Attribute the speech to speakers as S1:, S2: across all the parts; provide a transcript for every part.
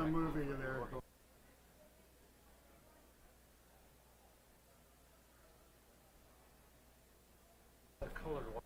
S1: the movie there. The colored one.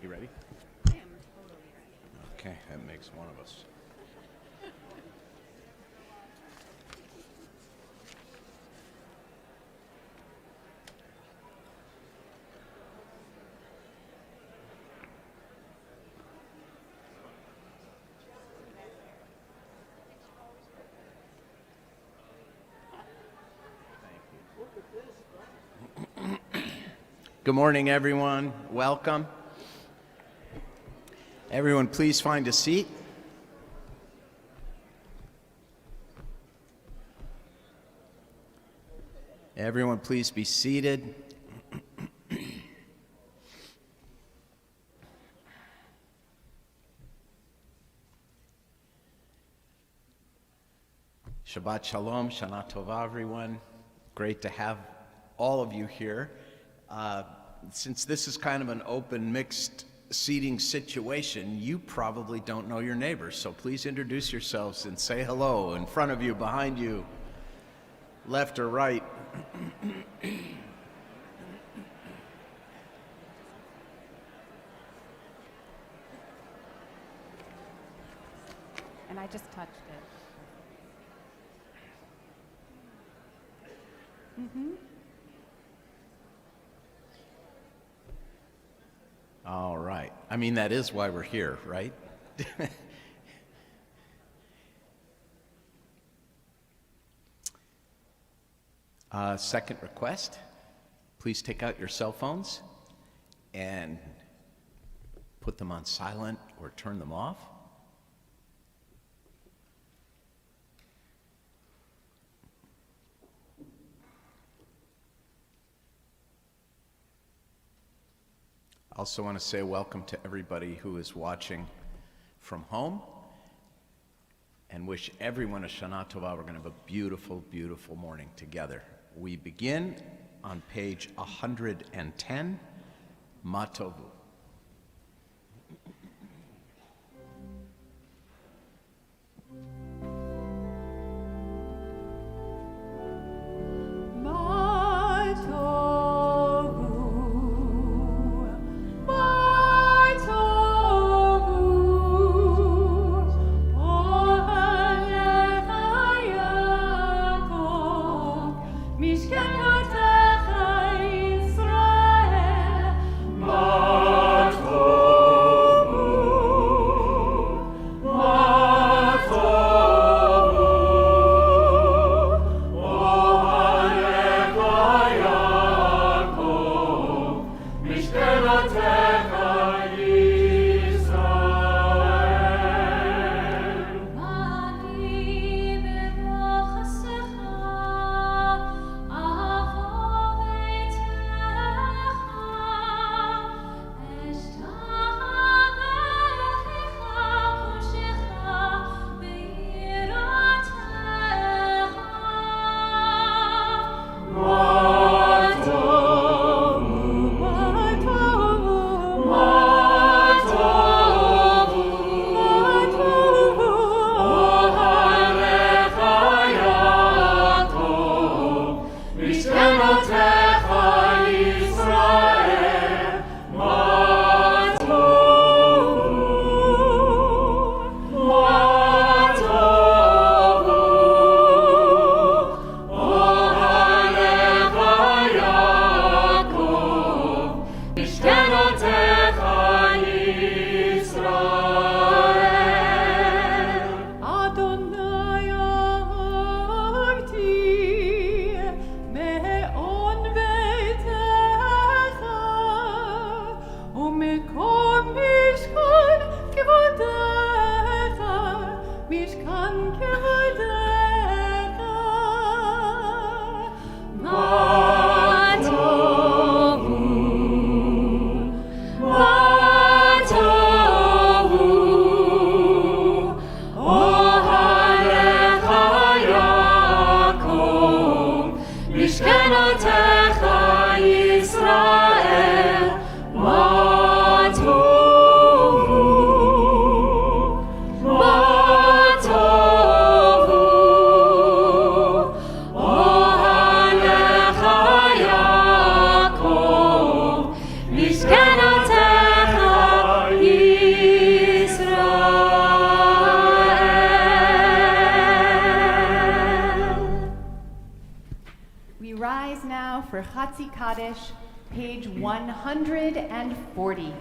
S2: You ready?
S3: I am totally ready.
S2: Okay, that makes one of us. Good morning, everyone. Welcome. Everyone, please find a seat. Everyone, please be seated. Shabbat Shalom, Shana Tova, everyone. Great to have all of you here. Since this is kind of an open, mixed seating situation, you probably don't know your neighbors, so please introduce yourselves and say hello in front of you, behind you, left or right.
S3: And I just touched it. Mm-hmm.
S2: All right. I mean, that is why we're here, right? Second request, please take out your cell phones and put them on silent or turn them off. Also want to say welcome to everybody who is watching from home and wish everyone a Shana Tova. We're going to have a beautiful, beautiful morning together. We begin on page 110, Matovu.
S3: Page 140.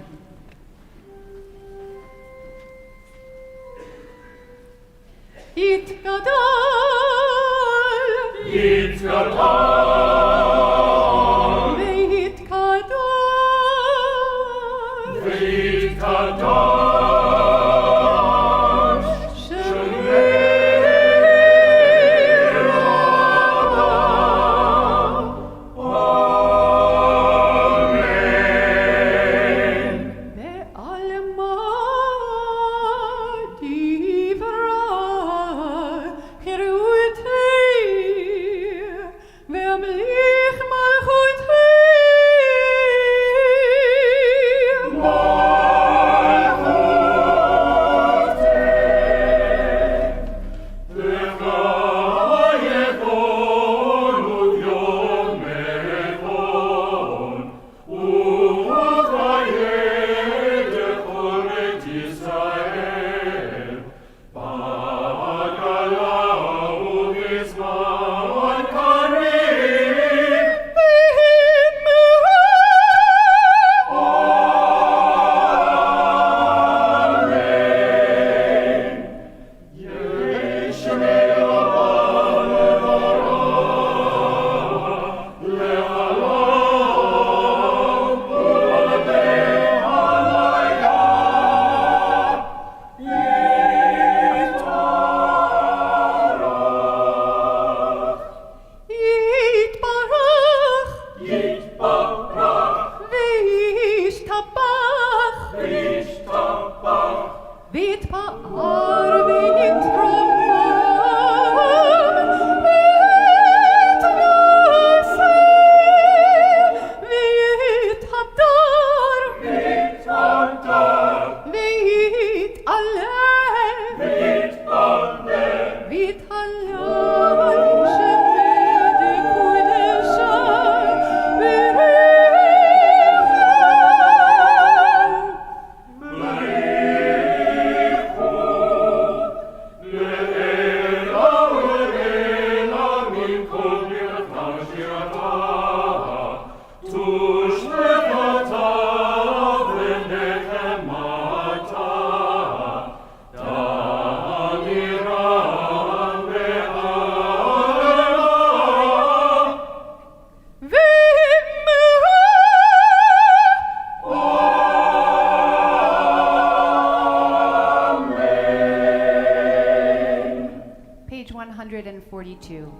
S3: Page 142.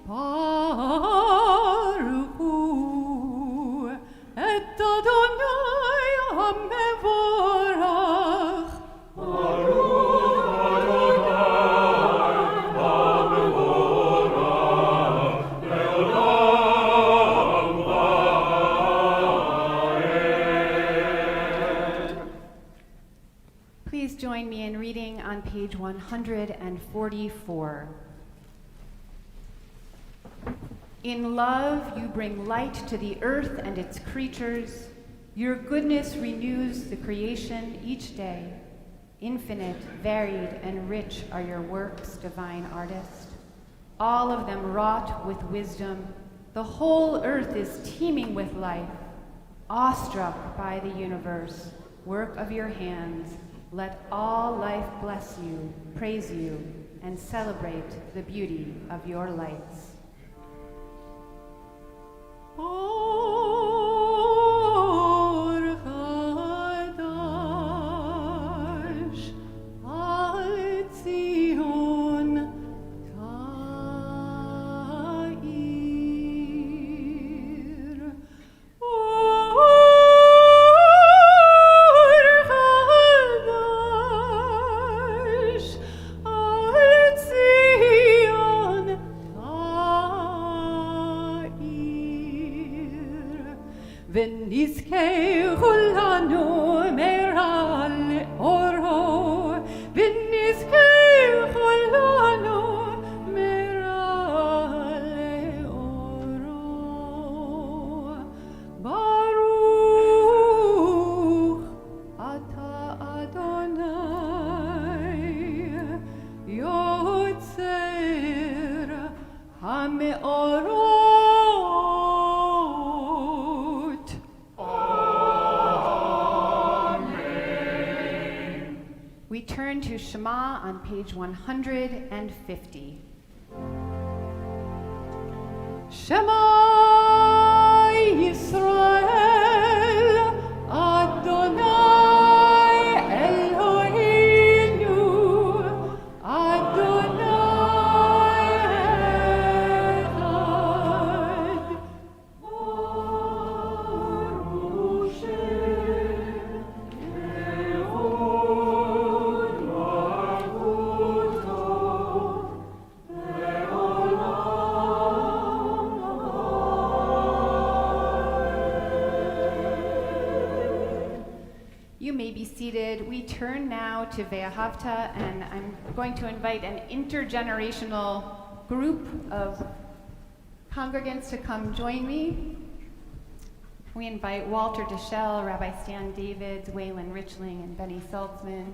S4: Baruch hu et Adonai hamevorach.
S3: Please join me in reading on page 144. In love, you bring light to the earth and its creatures. Your goodness renews the creation each day. Infinite, varied, and rich are your works, divine artist. All of them wrought with wisdom. The whole earth is teeming with life. Awestruck by the universe, work of your hands, let all life bless you, praise you, and celebrate the beauty of your lights.
S4: Or Chadash al Tzion Ta'ir. Or Chadash al Tzion Ta'ir. ונזכה כולנו מרע לאורו, ונזכה כולנו מרע לאורו. ברוך אתה אדוני, יוצר המאורות.
S3: We turn to Shema on page 150.
S4: Shema Yisrael, Adonai Eloheinu, Adonai Echad. Baruch Shem Ehod Malchuto
S3: You may be seated. We turn now to Haftarah, and I'm going to invite an intergenerational group of congregants to come join me. We invite Walter Deschel, Rabbi Stan Davids, Waylon Richling, and Benny Saltzman.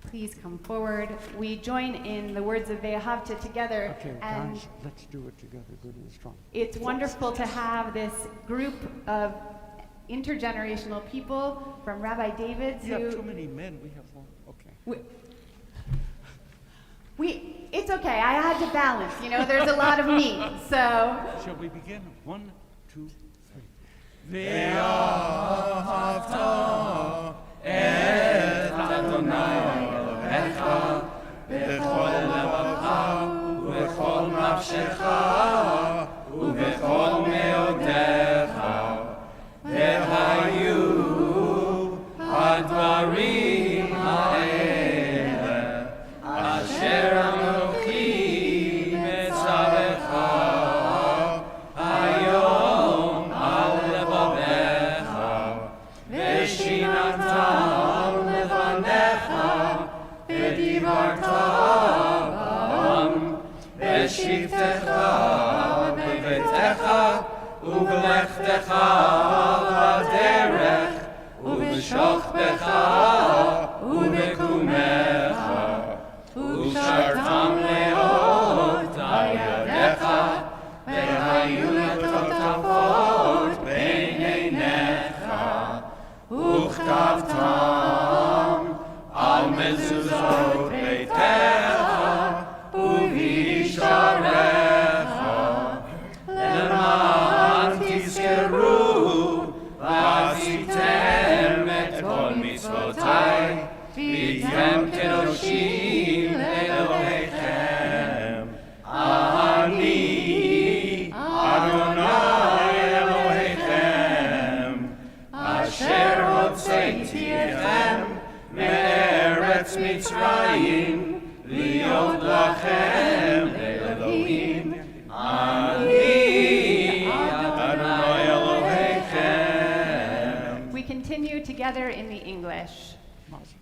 S3: Please come forward. We join in the words of Haftarah together.
S5: Okay,
S3: and
S5: guys, let's do it together, good and strong.
S3: it's wonderful to have this group of intergenerational people from Rabbi Davids
S5: You
S3: who
S5: have too many men, we have one, okay.
S3: it's okay. I had to balance. You know, there's a lot of needs. So
S5: Shall we begin? 1, 2, 3.
S2: ובכל נפשך ובכל מאודיך והיו הדברים האלה אשר אנוכי מצווך היום על לבביך ושינתם לבניך ודיברת בם בשבתך בביתך ובלכתך בדרך ובשוכבך ובקומך ושרתם לאות על ידיך והיו לטוטפות בין עיניך וכתבתם על מזוזות ביתך ובישעריך למען תזכרו ועשיתם את כל מצוותיי והייתם קדושים לאלוהיכם אני אדוני אלוהיכם אשר הוצאתי אתכם מארץ מצרים להיות לכם לאלוהים אני אדוני אלוהיכם.
S3: we continue together in the English.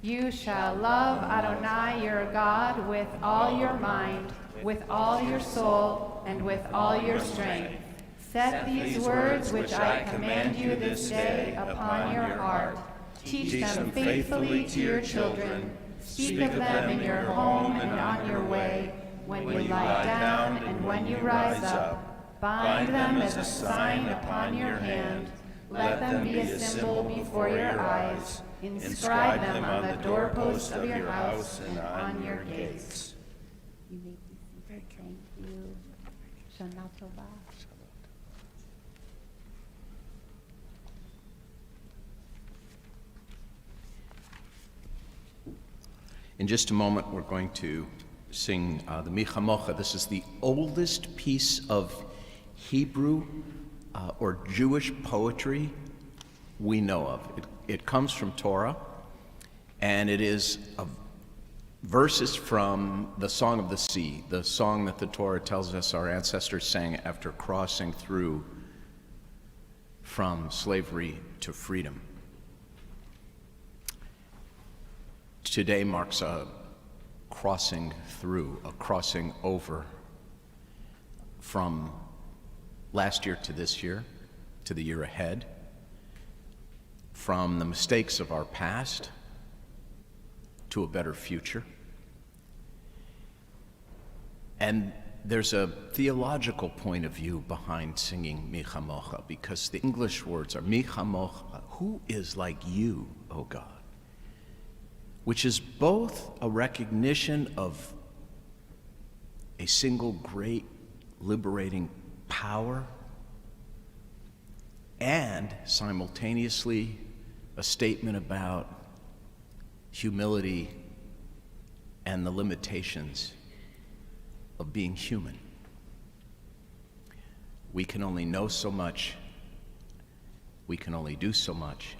S3: You shall love Adonai your God with all your mind, with all your soul and with all your strength. Set these words which I command you this day upon your heart. Teach them faithfully to your children. Speak of them in your home and on your way, when you lie down and when you rise up. Bind them as a sign upon your hand. Let them be a symbol before your eyes. Inscribe them on the doorposts of your house and on your gates.
S6: You may be seated. Thank you. Shana Tova.
S2: In just a moment, we're going to sing the Michamocha. This is the oldest piece of Hebrew or Jewish poetry we know of. It comes from Torah, and it is verses from the Song of the Sea, the song that the Torah tells us our ancestors sang after crossing through from slavery to freedom. Today marks a crossing through, a crossing over from last year to this year, to the year ahead, from the mistakes of our past to a better future. And there's a theological point of view behind singing Michamocha, because the English words are Michamocha, who is like you, O God? Which is both a recognition of a single great liberating power and simultaneously a statement about humility and the limitations of being human. We can only know so much, we can only do so much,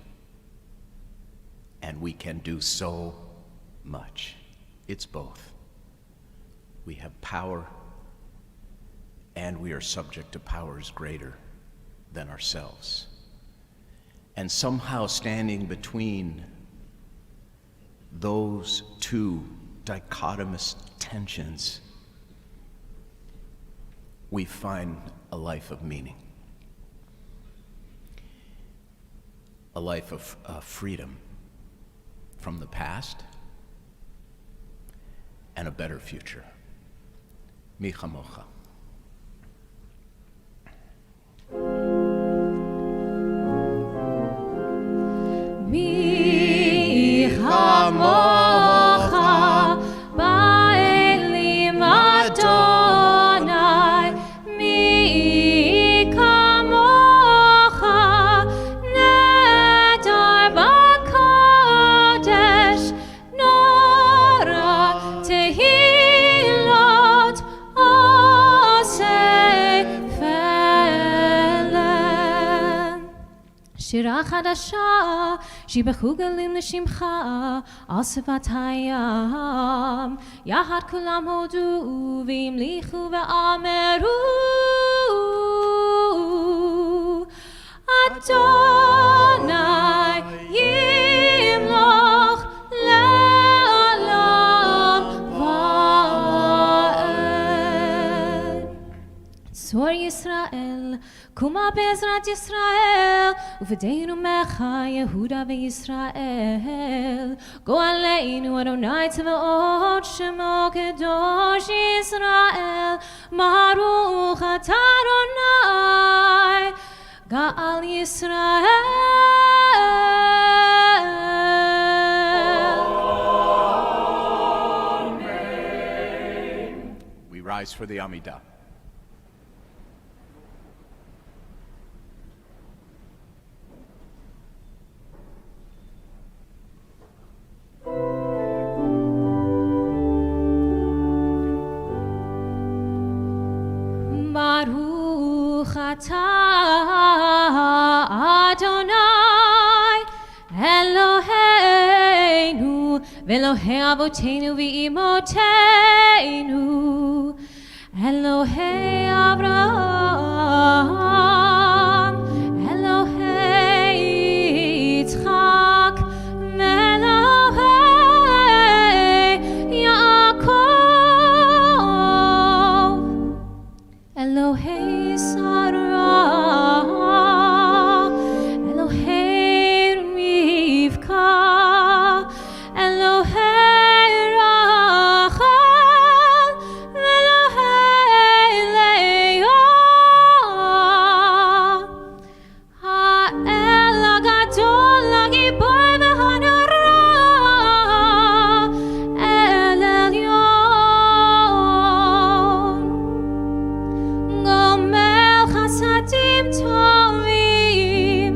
S2: and we can do so much. It's both. We have power, and we are subject to powers greater than ourselves. And somehow standing between those two dichotomous tensions, we find a life of meaning, a life of freedom from the past and a better future. Michamocha.
S6: Michamocha ba'elim Adonai, Michamocha nedar b'kodesh, nora tehilot osei felem. Shira chadasha שיבחו גלים לשמך על שפת הים, יחד כולם הודו והמליכו ואמרו אדוני ימלוך לעולם ועד. צור ישראל קומה בעזרת ישראל, ופדנו ממך יהודה וישראל. גואלנו אדוני צבאות, שמו קדוש ישראל. ברוך אתה אדוני גאל ישראל.
S2: Amen. We rise for the Amidah.
S6: Baruch atah Adonai Eloheinu v'Elohei Avotenu v'Imotenu Elohei Avraham Elohei Yitzchak Elohei Yaakov
S7: Elohei Sarah, Elohei Rivka, Elohei Rachel, Elohei Leah, Ha'el HaGadol HaGibor VeHanora, El Elyon, Gomel Chasadim Tovim,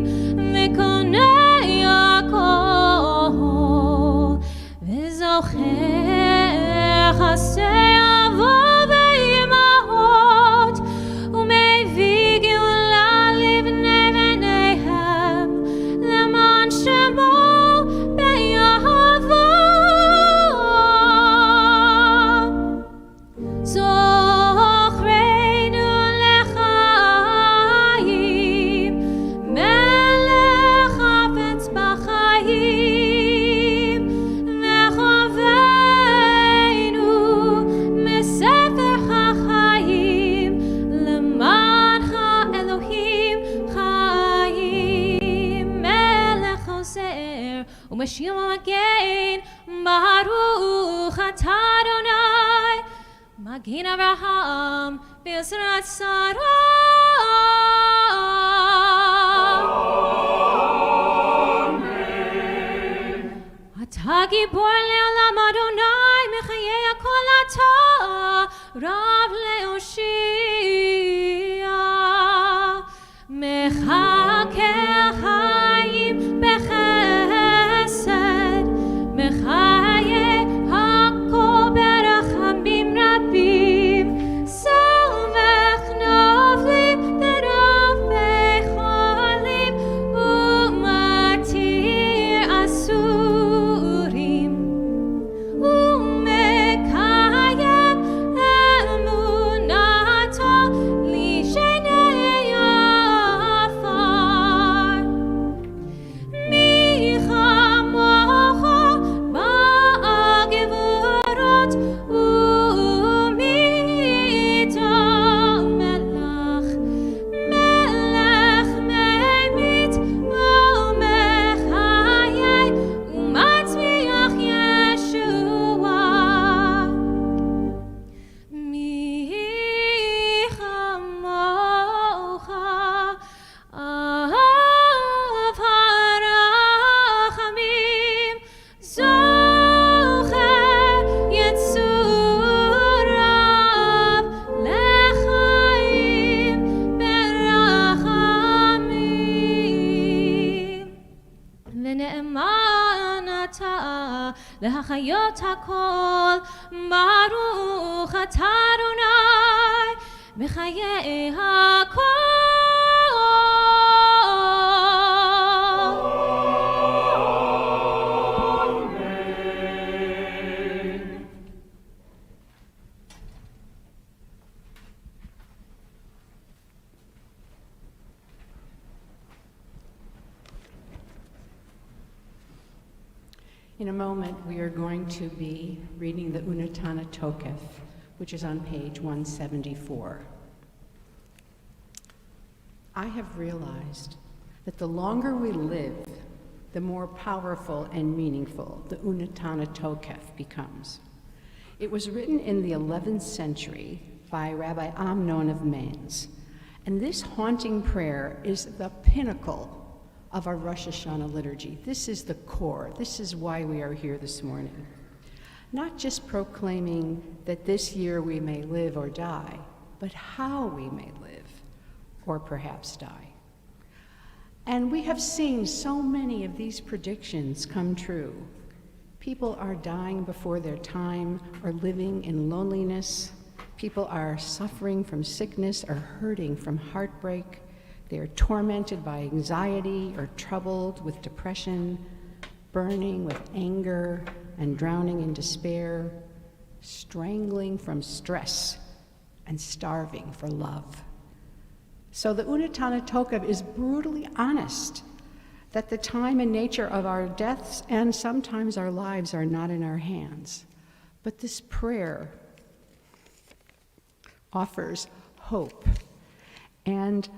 S7: Mekonei Yaakov, V'zocher Chasei Avo V'imahot, U'mevii Geula Livnei V'neihem, Leman Shemo Be'yahavo. Zochreinu lechayim, melech hafetz b'chayim, v'choveinu mesefer hachayim, lemancha Elohim chayim, melech ozer u'mashil magen, baruch atah Adonai, Magin Avraham, Bezrat Sarah. Ata gibor le'olam Adonai, mechayei hakol ata, Rav le'oshia. Mechakel chayim bechesed, mechayei hakol berachamim rabim, samech novlim v'rav becholim, u'matir asurim, u'mekayem emunato lishenei afar. Mi chamocha ba'gevurot, u'mito melech, melech meimit, u'mechayei, u'matzmiach Yeshua. Mi chamocha av harachamim, zocher yetzurav lechayim berachamim. ונאמן אתה להחיות הכל, ברוך אתה אדוני בחיי הכל.
S8: In a moment, we are going to be reading the Unatana Tokef, which is on page 174. I have realized that the longer we live, the more powerful and meaningful the Unatana Tokef becomes. It was written in the 11th century by Rabbi Amnon of Mainz, and this haunting prayer is the pinnacle of our Rosh Hashanah liturgy. This is the core. This is why we are here this morning. Not just proclaiming that this year we may live or die, but how we may live or perhaps die. And we have seen so many of these predictions come true. People are dying before their time or living in loneliness. People are suffering from sickness or hurting from heartbreak. They are tormented by anxiety or troubled with depression, burning with anger and drowning in despair, strangling from stress and starving for love. So the Unatana Tokef is brutally honest that the time and nature of our deaths and sometimes our lives are not in our hands. But this prayer offers hope, and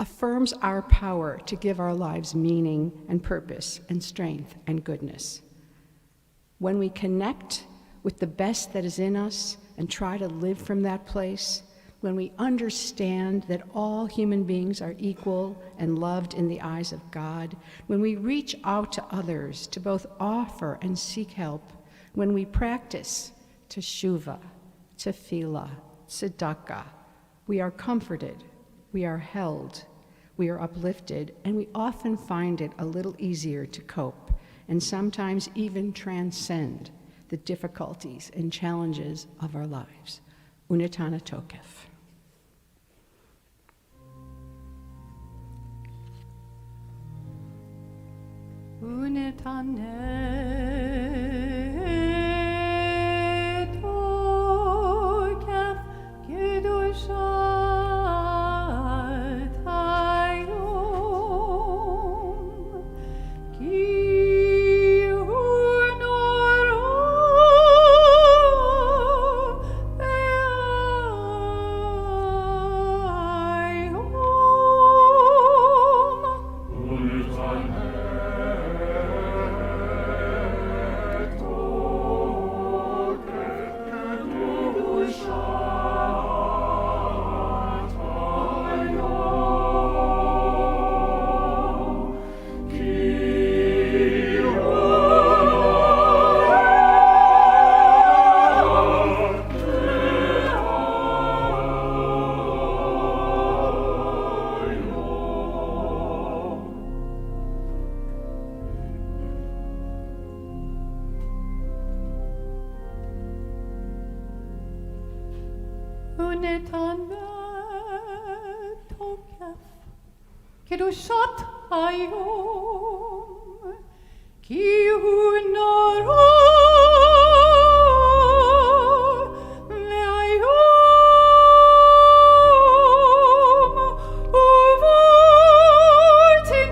S8: affirms our power to give our lives meaning and purpose and strength and goodness. When we connect with the best that is in us and try to live from that place, when we understand that all human beings are equal and loved in the eyes of God, when we reach out to others to both offer and seek help, when we practice teshuvah, tefillah, tzedakah, we are comforted, we are held, we are uplifted, and we often find it a little easier to cope and sometimes even transcend the difficulties and challenges of our lives. Unatana Tokef.
S4: Unatana Tokef Kedushat Hayom Ki hu noro Unatana Tokef Kedushat Hayom Ki hu noro ve'ayom uvortin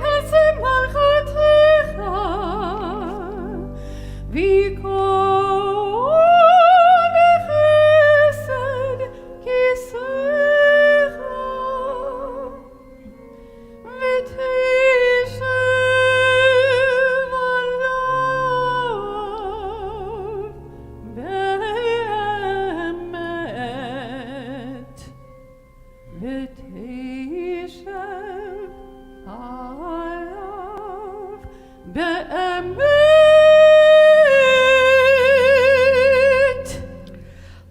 S4: hasem malchatecha v'kol chesed kisecha v'teshev alav be'emet v'teshev alav be'emet.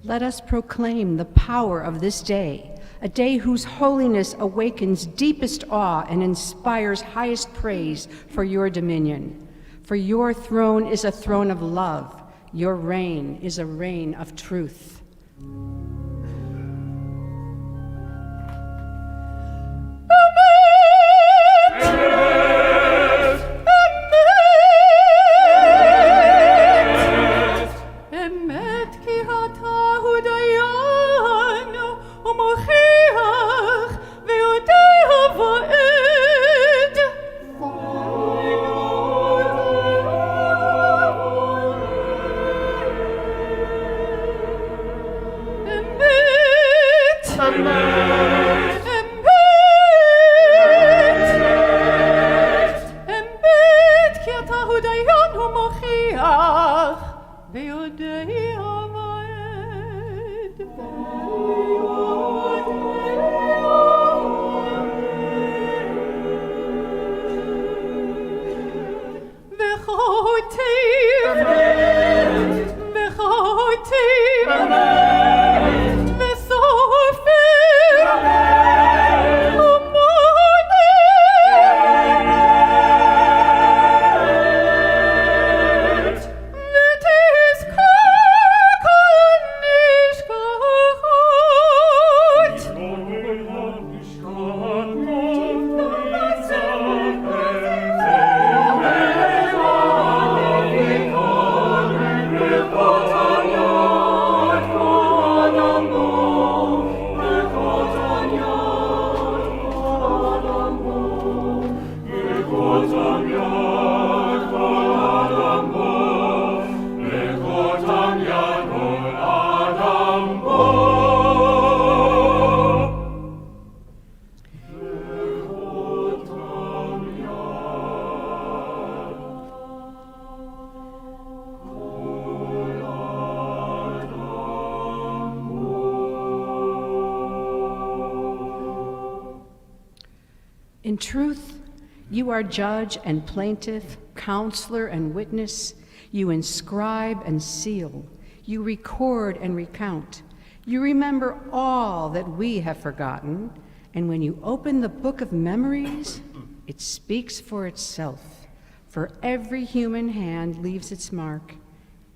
S8: Let us proclaim the power of this day, a day whose holiness awakens deepest awe and inspires highest praise for your dominion. For your throne is a throne of love, your reign is a reign of truth.
S4: Emet ki ata hu dayan u'mochiach ve'odei ha'va'ed. Emet. Emet. Emet ki ata hu dayan u'mochiach ve'odei ha'va'ed. V'chotim. V'chotim. V'sofim. U'monet. V'tizkor.
S8: In truth, you are judge and plaintiff, counselor and witness. You inscribe and seal. You record and recount. You remember all that we have forgotten. And when you open the book of memories, it speaks for itself. For every human hand leaves its mark,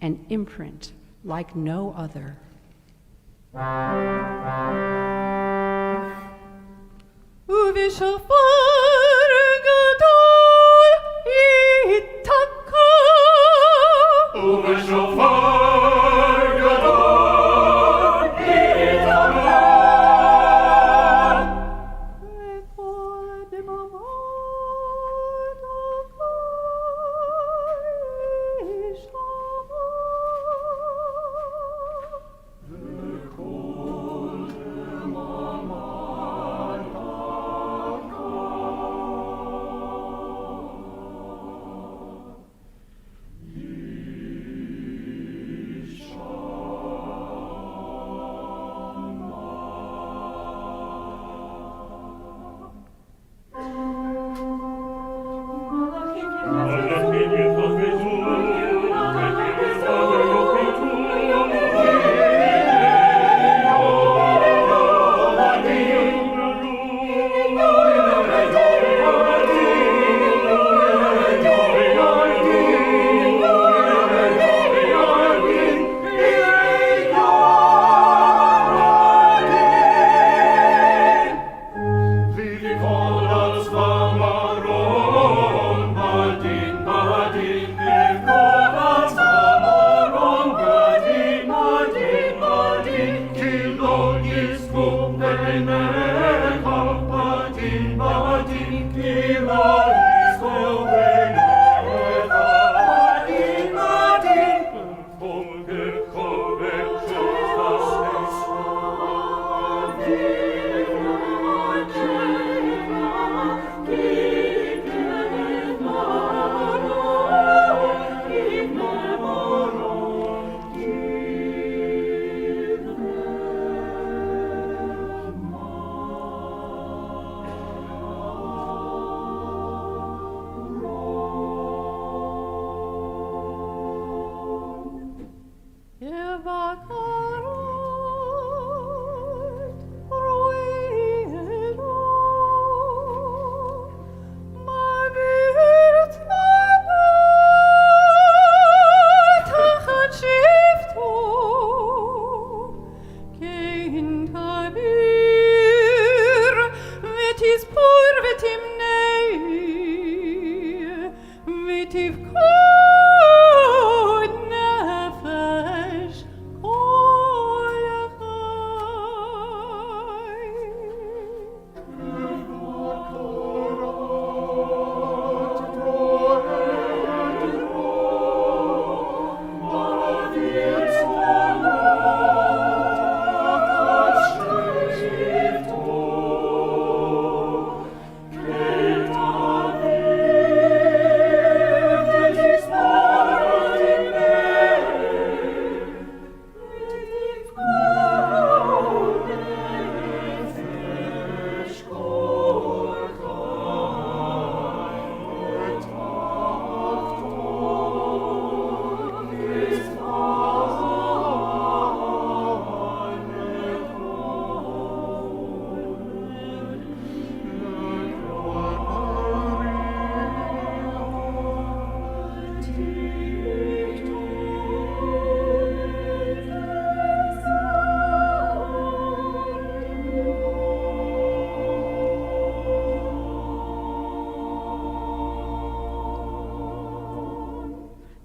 S8: an imprint like no other.
S4: ובשופר גדול ייתקע.
S5: ובשופר גדול ייתקע.
S4: וכל דממות עפר יישמע.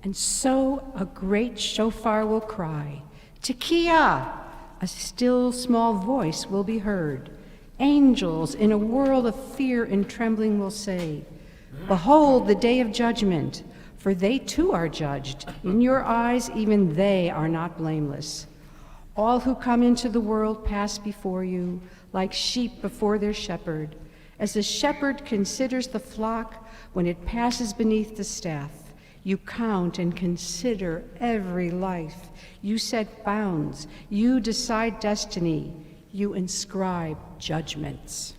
S8: And so a great shofar will cry, Tekiah! A still small voice will be heard. Angels in a world of fear and trembling will say, Behold the day of judgment, for they too are judged. In your eyes even they are not blameless. All who come into the world pass before you, like sheep before their shepherd. As a shepherd considers the flock when it passes beneath the staff, you count and consider every life. You set bounds. You decide destiny. You inscribe judgments.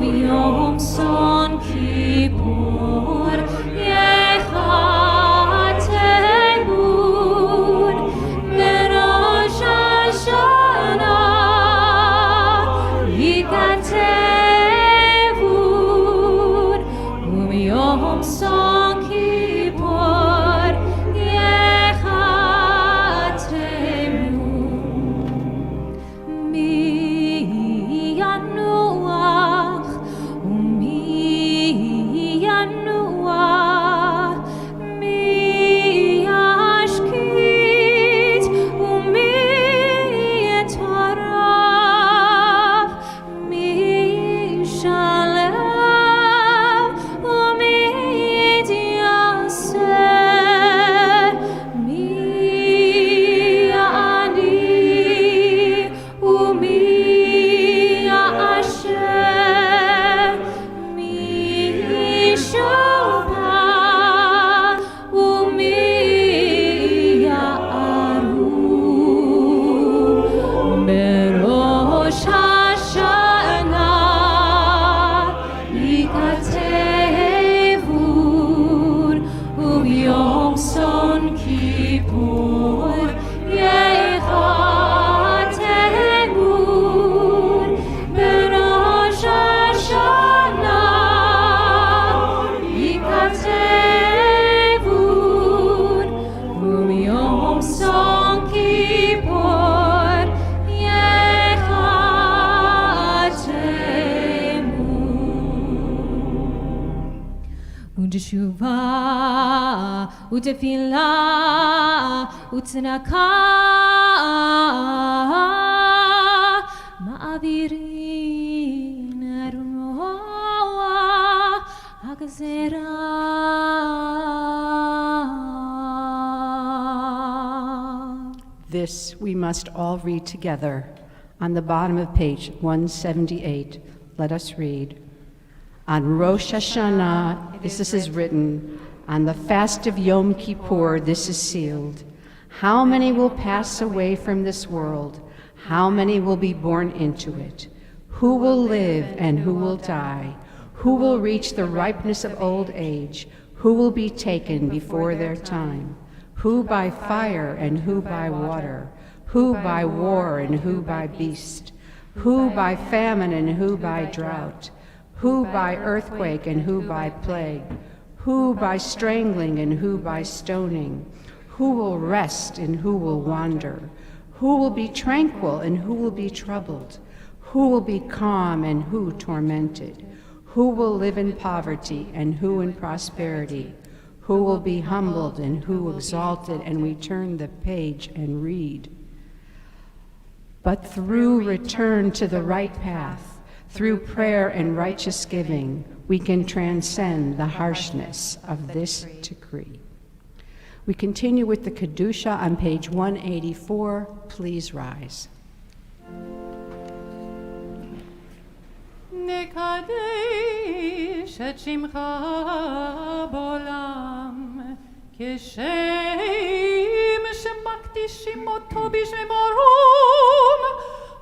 S7: וביום צום כיפור יחתמון בראש השנה ייכתבון וביום צום כיפור יחתמון מי ינוח ומי ינוח מי ישקיט ומי יטרף מי ישלם ומי יתייסר מי יעני ומי יאשר מי ישופע ומי יערו בראש השנה ייכתבון וביום צום כיפור יחתמון בראש השנה ייכתבון וביום צום כיפור יחתמון ותשובה ותפילה וצדקה מעבירין רוח הגזרה.
S8: This we must all read together. On the bottom of page 178, let us read. On Rosh Hashanah, this is written, on the fast of Yom Kippur, this is sealed. How many will pass away from this world? How many will be born into it? Who will live and who will die? Who will reach the ripeness of old age? Who will be taken before their time? Who by fire and who by water? Who by war and who by beast? Who by famine and who by drought? Who by earthquake and who by plague? Who by strangling and who by stoning? Who will rest and who will wander? Who will be tranquil and who will be troubled? Who will be calm and who tormented? Who will live in poverty and who in prosperity? Who will be humbled and who exalted? And we turn the page and read. But through return to the right path, through prayer and righteous giving, we can transcend the harshness of this decree. We continue with the Kedusha on page 184. Please rise.
S4: נקדש את שמך בעולם כשם שמקדישים אותו בשמי מרום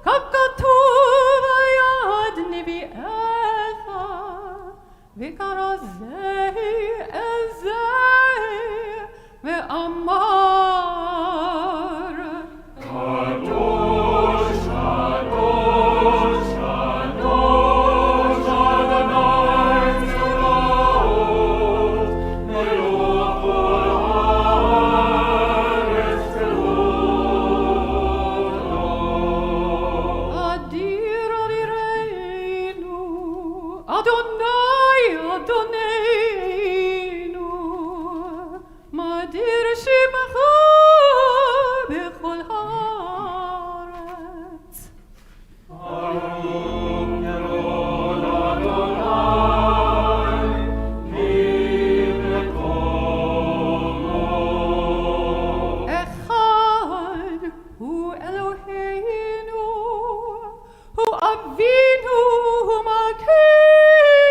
S4: כך כתוב על יד נביאיך וקרא זה אל זה ואמר קדוש קדוש קדוש אדוני צבאות מלוך כל הארץ כבודו אדיר אדירנו אדוני אדוננו מדיר שמך בכל הארץ ברוך ירוד אדוני ממקומו אחד הוא אלוהינו הוא אבינו מלכנו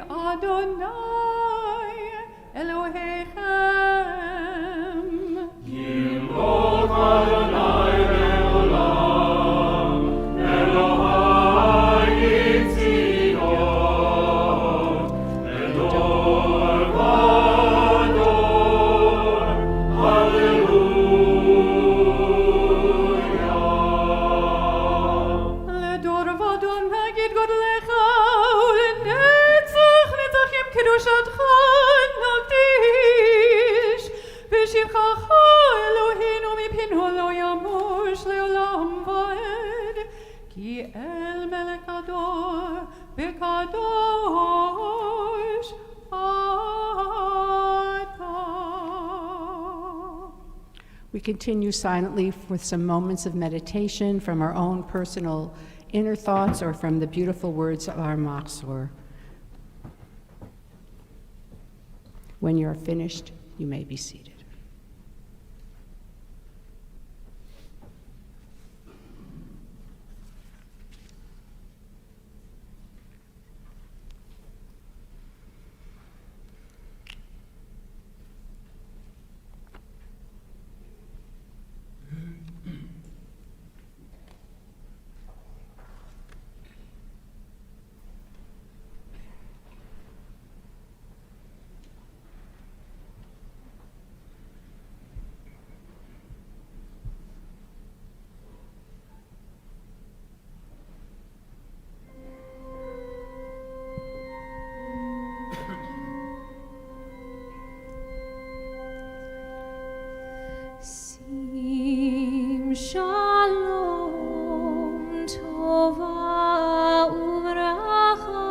S4: Adonai Elohechem.
S5: Yimlok Adonai le'olam, Elohai Yitzion, Ledor vador, Hallelujah.
S4: Ledor vador magid godlecha, ulenetzach netzachim kedushatcha nagdish, v'shivchacha Eloheinu mipinu lo yamush le'olam va'ed, ki el melech ador v'kadosh ata.
S8: We continue silently with some moments of meditation from our own personal inner thoughts or from the beautiful words of our Machzor. When you are finished, you may be seated.
S7: Sim shalom tova uvracha,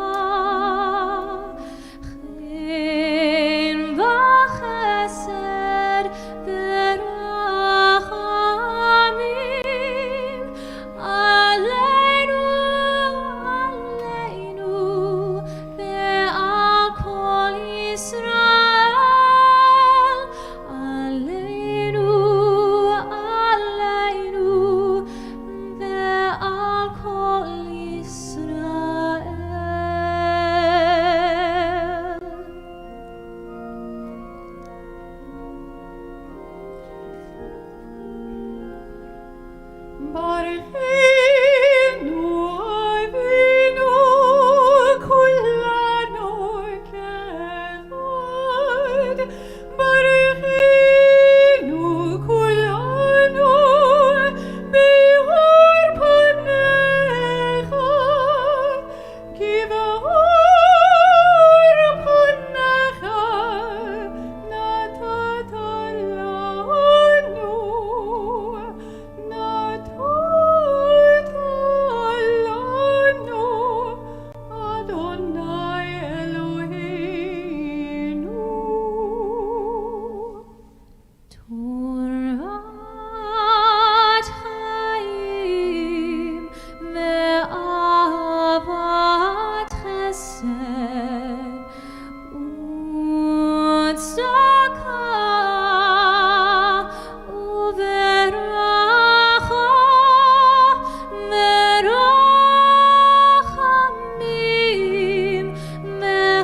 S7: chen v'chesed v'rachamim aleinu ve'al kol Yisrael, aleinu ve'al kol Yisrael.
S4: Barchinu Avinu kulanu kechad, barchinu kulanu bihor panecha, ki v'hor panecha natata lanu, Adonai Eloheinu. Torah chaim ve'avat chesed u'tzedakah uveracha merachamim mechayim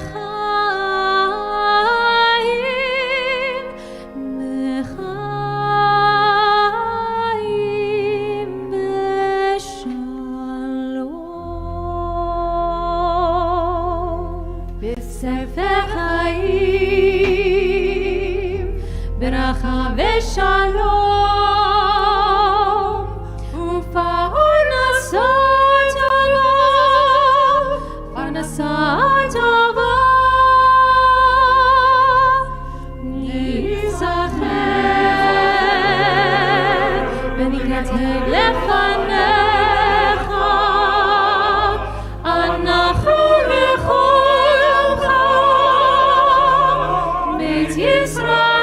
S4: b'shalom. B'sefer chaim bracha v'shalom u'parnasa tova, parnasa tova, nisacher v'nikateg lefanecha, anachu v'cholcha beit Yisrael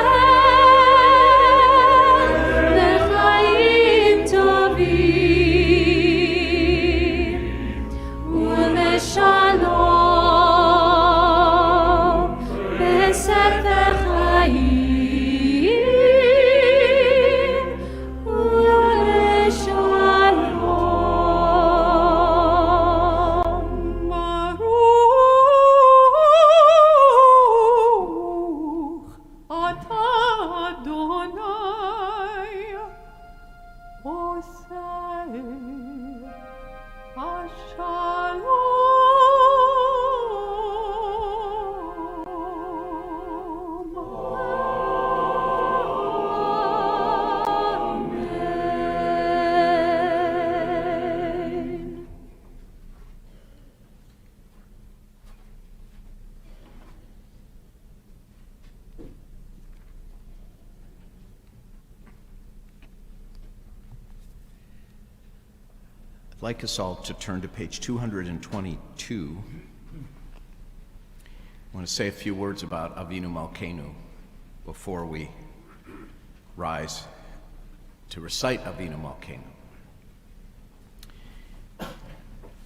S2: like us all to turn to page 222. I want to say a few words about Avinu Malkeinu before we rise to recite Avinu Malkeinu.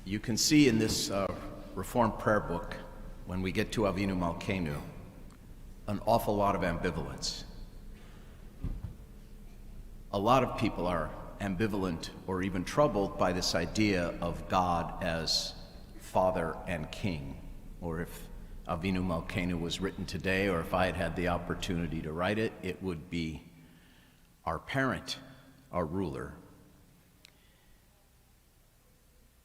S2: You can see in this Reformed prayer book, when we get to Avinu Malkeinu, an awful lot of ambivalence. A lot of people are ambivalent or even troubled by this idea of God as Father and King, or if Avinu Malkeinu was written today, or if I had had the opportunity to write it, it would be our parent, our ruler.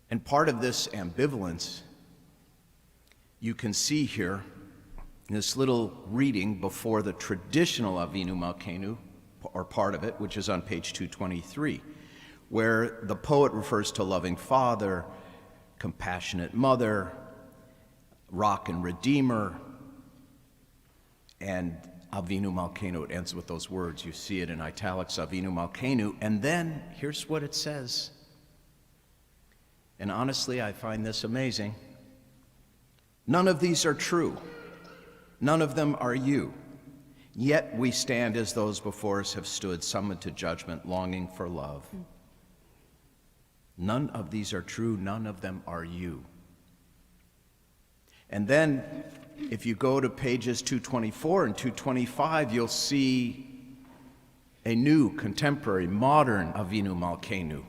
S2: And part of this ambivalence you can see here in this little reading before the traditional Avinu Malkeinu, or part of it, which is on page 223, where the poet refers to loving Father, compassionate Mother, Rock and Redeemer, and Avinu Malkeinu. It ends with those words. You see it in italics, Avinu Malkeinu. And then here's what it says. And honestly, I find this amazing. None of these are true. None of them are you. Yet we stand as those before us have stood, summoned to judgment, longing for love. None of these are true. None of them are you. And then, if you go to pages 224 and 225, you'll see a new, contemporary, modern Avinu Malkeinu,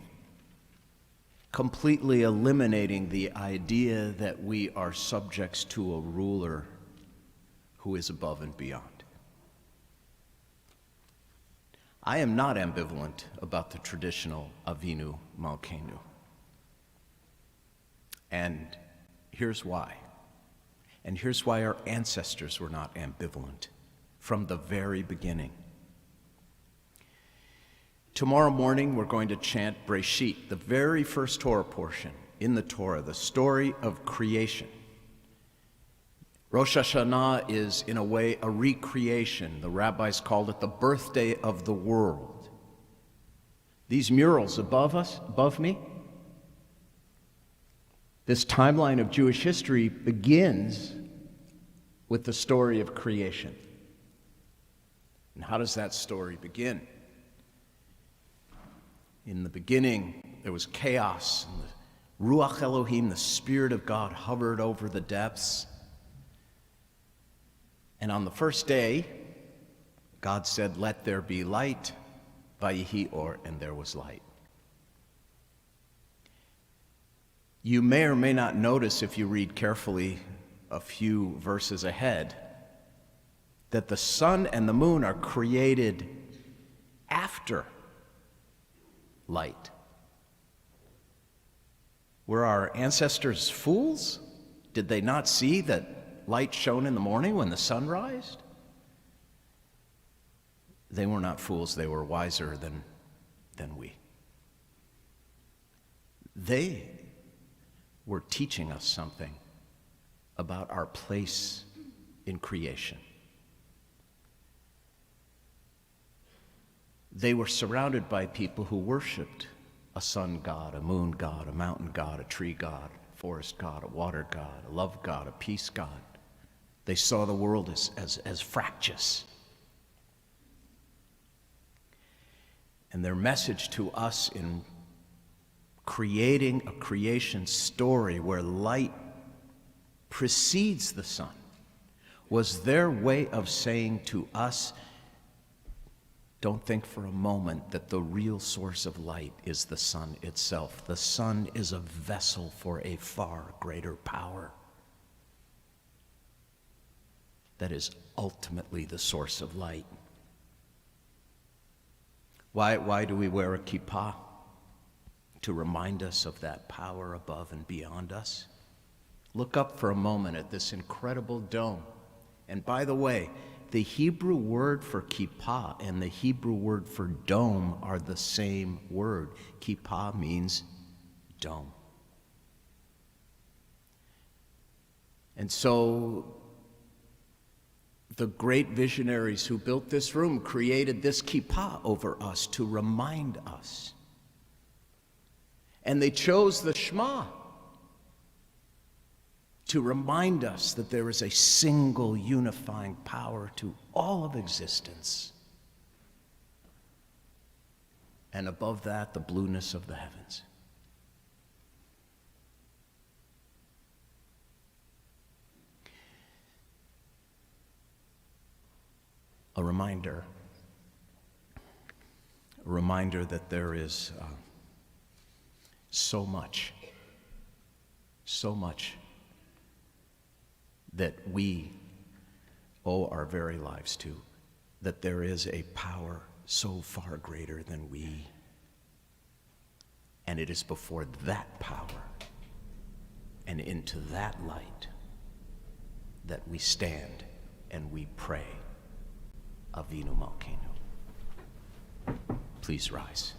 S2: completely eliminating the idea that we are subjects to a ruler who is above and beyond. I am not ambivalent about the traditional Avinu Malkeinu. And here's why. And here's why our ancestors were not ambivalent from the very beginning. Tomorrow morning, we're going to chant Breshit, the very first Torah portion in the Torah, the story of creation. Rosh Hashanah is, in a way, a recreation. The rabbis called it the birthday of the world. These murals above us, above me, this timeline of Jewish history begins with the story of creation. And how does that story begin? In the beginning, there was chaos, and the Ruach Elohim, the Spirit of God, hovered over the depths. And on the first day, God said, "Let there be light," Vayihi or, and there was light. You may or may not notice, if you read carefully a few verses ahead, that the sun and the moon are created after light. Were our ancestors fools? Did they not see that light shone in the morning when the sun rised? They were not fools. They were wiser than we. They were teaching us something about our place in creation. They were surrounded by people who worshiped a sun god, a moon god, a mountain god, a tree god, a forest god, a water god, a love god, a peace god. They saw the world as fractious. And their message to us in creating a creation story where light precedes the sun was their way of saying to us, don't think for a moment that the real source of light is the sun itself. The sun is a vessel for a far greater power that is ultimately the source of light. Why do we wear a kippah? To remind us of that power above and beyond us. Look up for a moment at this incredible dome. And by the way, the Hebrew word for kippah and the Hebrew word for dome are the same word. Kippah means dome. And so the great visionaries who built this room created this kippah over us to remind us. And they chose the Shema to remind us that there is a single unifying power to all of existence. And above that, the blueness of the heavens. A reminder that there is so much that we owe our very lives to, that there is a power so far greater than we, and it is before that power and into that light that we stand and we pray, Avinu Malkeinu. Please rise.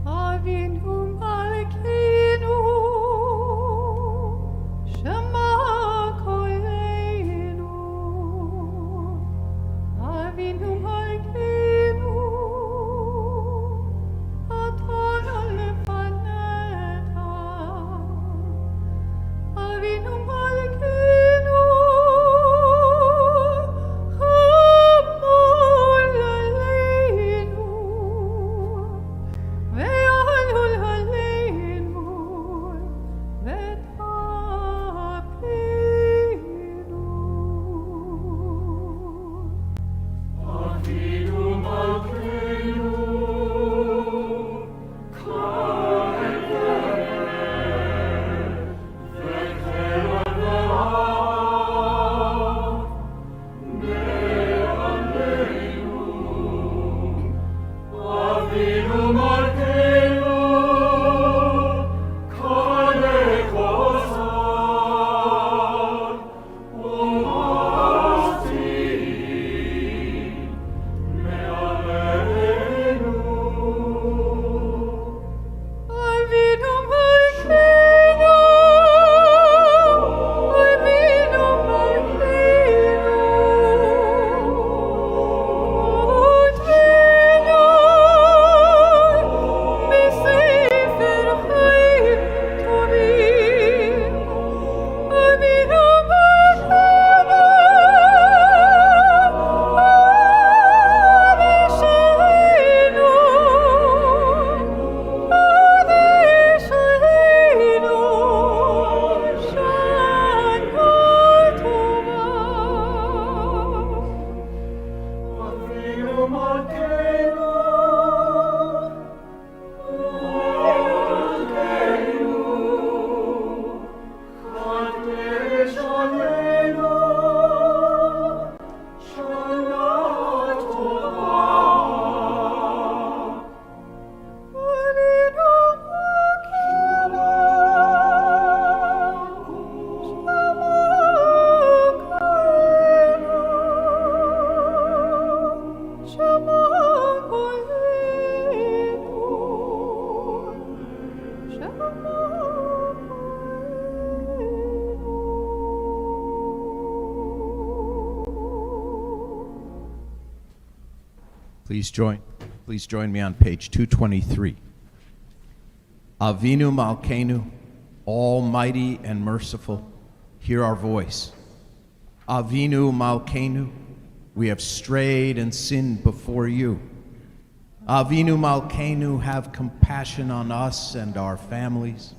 S4: Avinu Malkeinu, Shema Koleinu. Avinu Malkeinu, Atana Lefanecha. Avinu Malkeinu, Chamol Aleinu. Ve'alul Aleinu, ve'tapinu. Avinu Malkeinu, Avinu Malkeinu, Kale Kosan, Umasti, Me'aleinu. Avinu Malkeinu, Avinu Malkeinu, Besefer Chaim Tovim. Avinu Malkeinu, Adesheinu, Adesheinu, Shana Tova. Avinu Malkeinu, Chadesh Aleinu, Shana Tova. Avinu Malkeinu, Shema Koleinu, Shema Koleinu.
S2: Please join me on page 223. Avinu Malkeinu, almighty and merciful, hear our voice. Avinu Malkeinu, we have strayed and sinned before you. Avinu Malkeinu, have compassion on us and our families.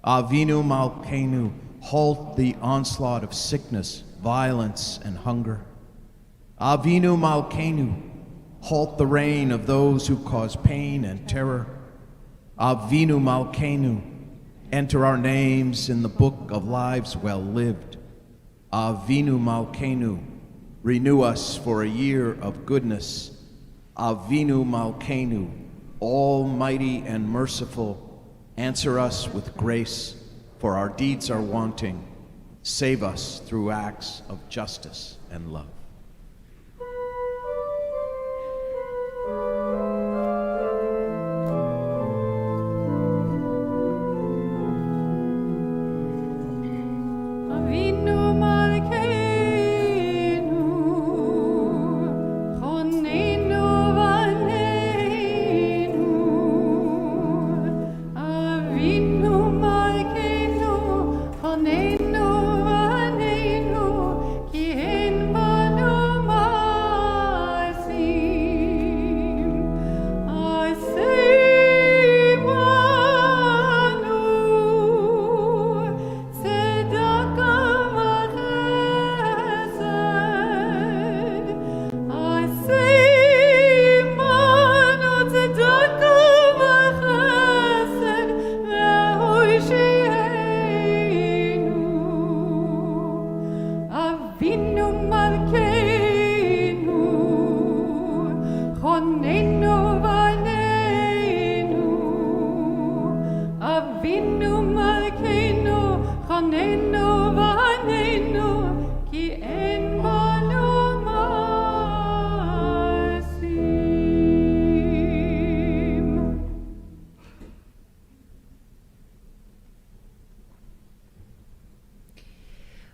S2: Avinu Malkeinu, halt the onslaught of sickness, violence, and hunger. Avinu Malkeinu, halt the reign of those who cause pain and terror. Avinu Malkeinu, enter our names in the book of lives well lived. Avinu Malkeinu, renew us for a year of goodness. Avinu Malkeinu, almighty and merciful, answer us with grace, for our deeds are wanting. Save us through acts of justice and love.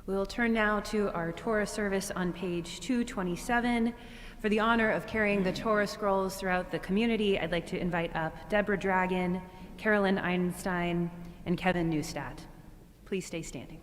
S9: We will turn now to our Torah service on page 227. For the honor of carrying the Torah scrolls throughout the community, I'd like to invite up Deborah Dragon, Carolyn Einstein, and Kevin Neustadt. Please stay standing.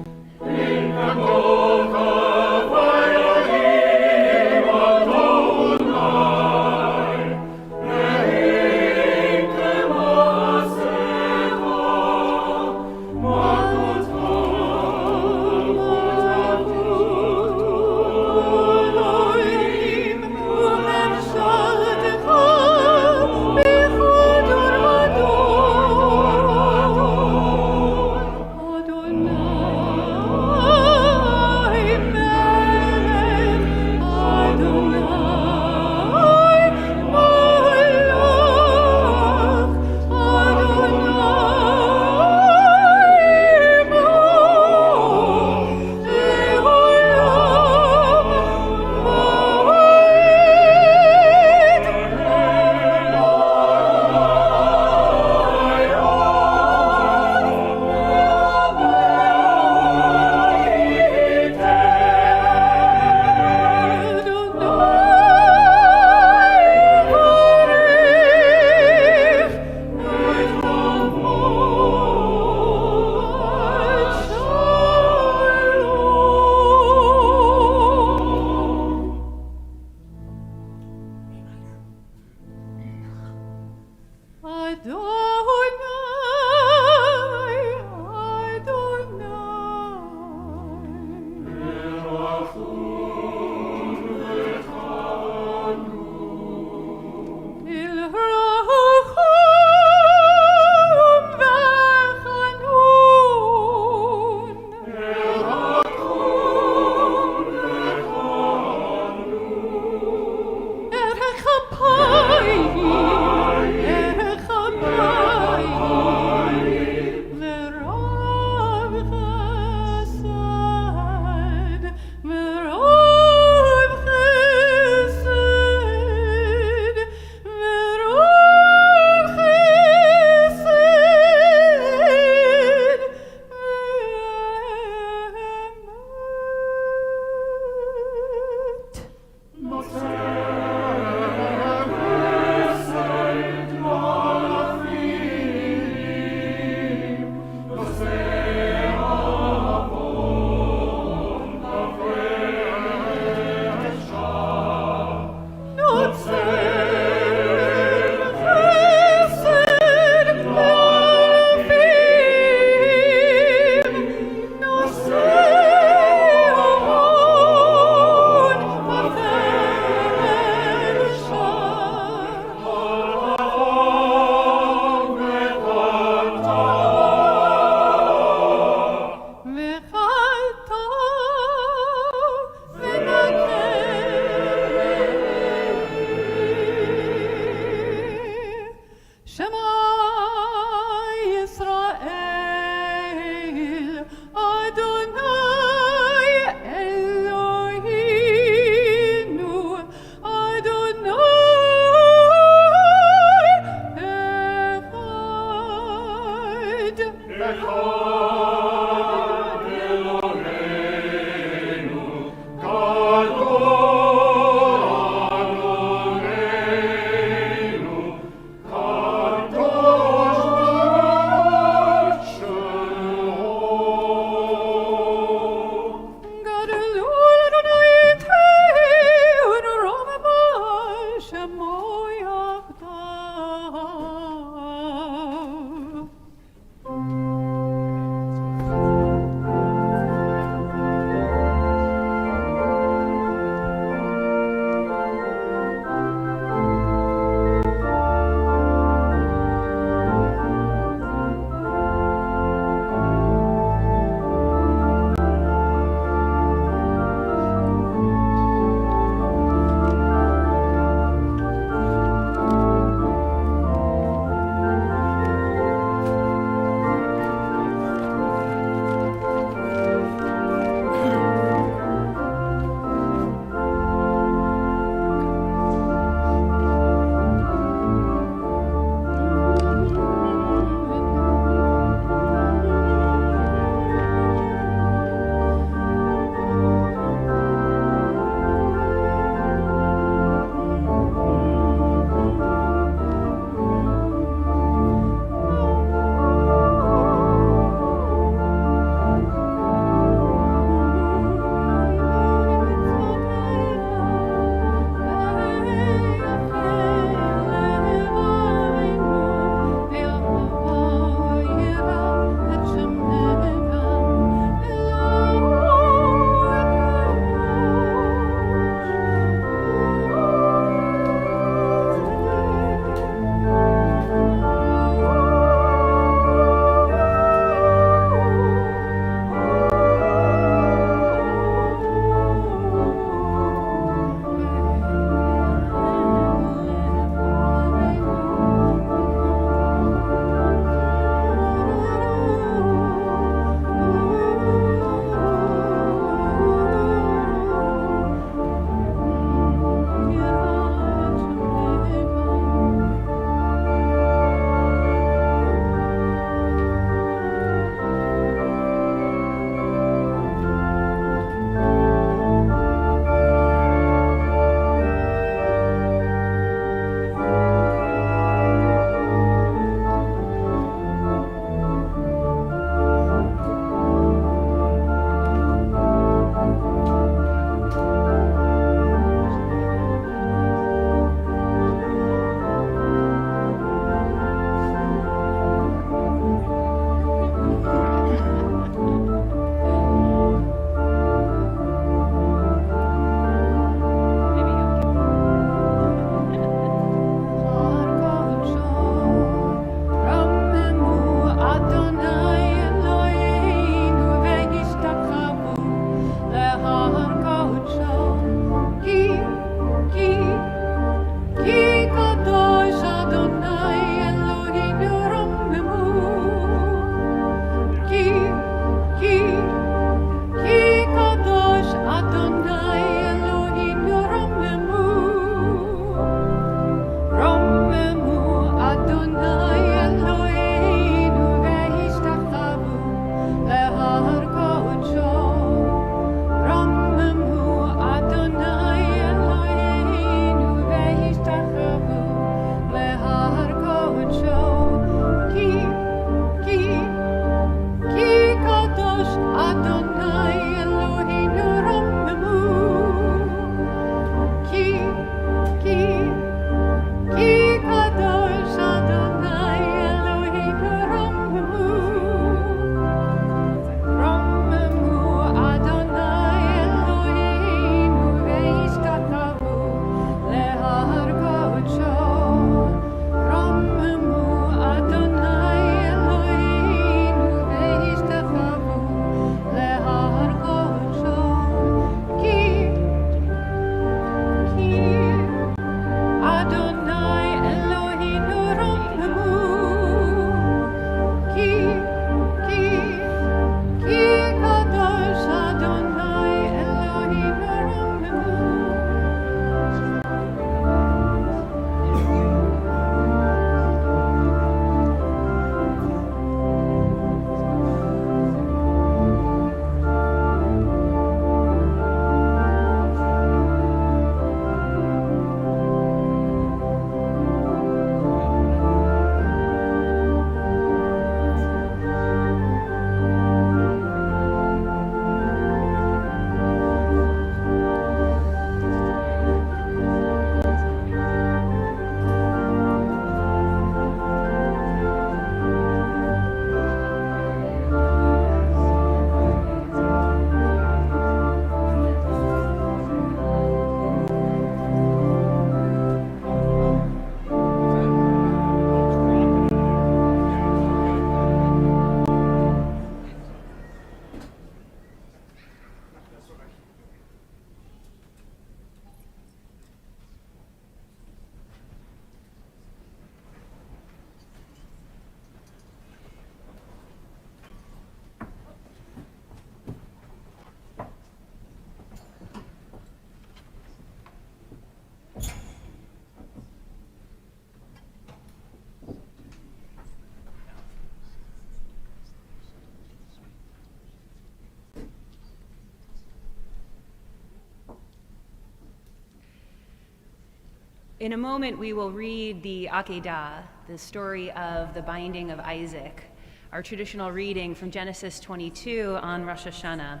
S9: In a moment, we will read the Akedah, the story of the binding of Isaac, our traditional reading from Genesis 22 on Rosh Hashanah.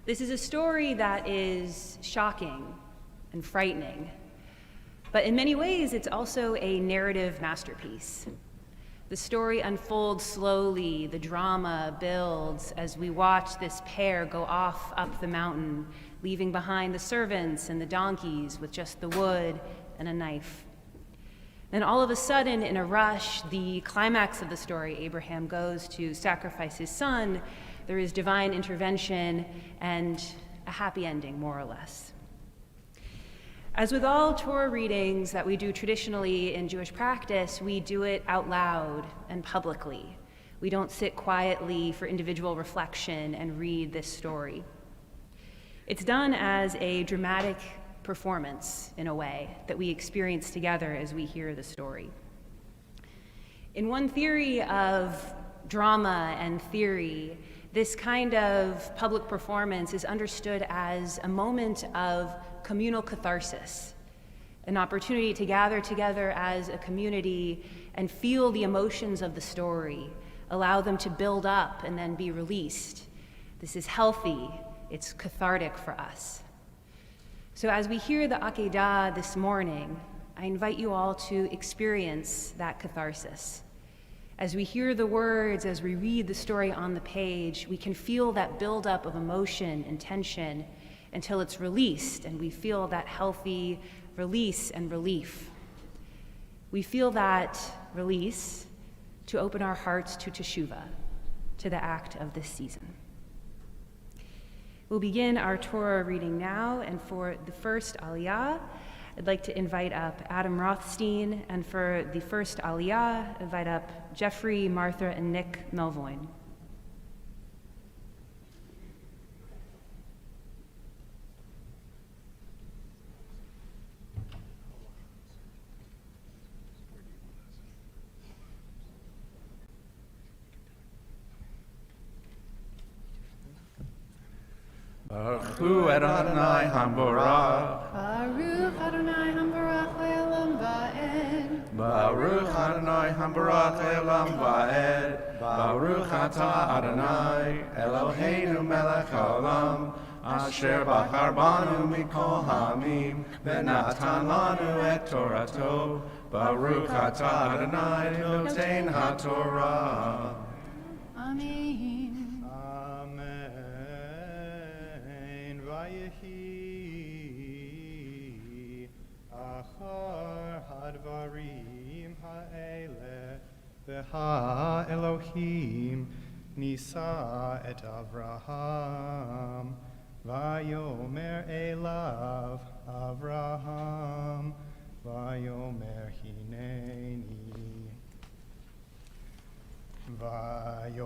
S9: This is a story that is shocking and frightening, but in many ways, it's also a narrative masterpiece. The story unfolds slowly, the drama builds as we watch this pair go off up the mountain, leaving behind the servants and the donkeys with just the wood and a knife. Then all of a sudden, in a rush, the climax of the story, Abraham goes to sacrifice his son. There is divine intervention and a happy ending, more or less. As with all Torah readings that we do traditionally in Jewish practice, we do it out loud and publicly. We don't sit quietly for individual reflection and read this story. It's done as a dramatic performance, in a way, that we experience together as we hear the story. In one theory of drama and theory, this kind of public performance is understood as a moment of communal catharsis, an opportunity to gather together as a community and feel the emotions of the story, allow them to build up and then be released. This is healthy, it's cathartic for us. So as we hear the Akedah this morning, I invite you all to experience that catharsis. As we hear the words, as we read the story on the page, we can feel that buildup of emotion and tension until it's released, and we feel that healthy release and relief. We feel that release to open our hearts to teshuvah, to the act of this season. We'll begin our Torah reading now, and for the first Aliya, I'd like to invite up Adam Rothstein, and for the first Aliya, invite up Jeffrey, Martha, and Nick Melvoin.
S10: Baruch Hu Adonai Hamborach.
S3: Baruch Adonai Hambarach Le'olam Va'ed.
S10: Baruch Adonai Hamborach Le'olam Va'ed. Baruch Atah Adonai Eloheinu Melech HaOlam Asher Bachar Banu Mikol Ha'amim V'natan Lanu Et Torato. Baruch Atah Adonai Noten HaTorah.
S3: Amen.
S1: Vayehi achar hadvarim ha'eleh v'ha Elohim nisa et Avraham vayomer elav Avraham vayomer hineni vayomer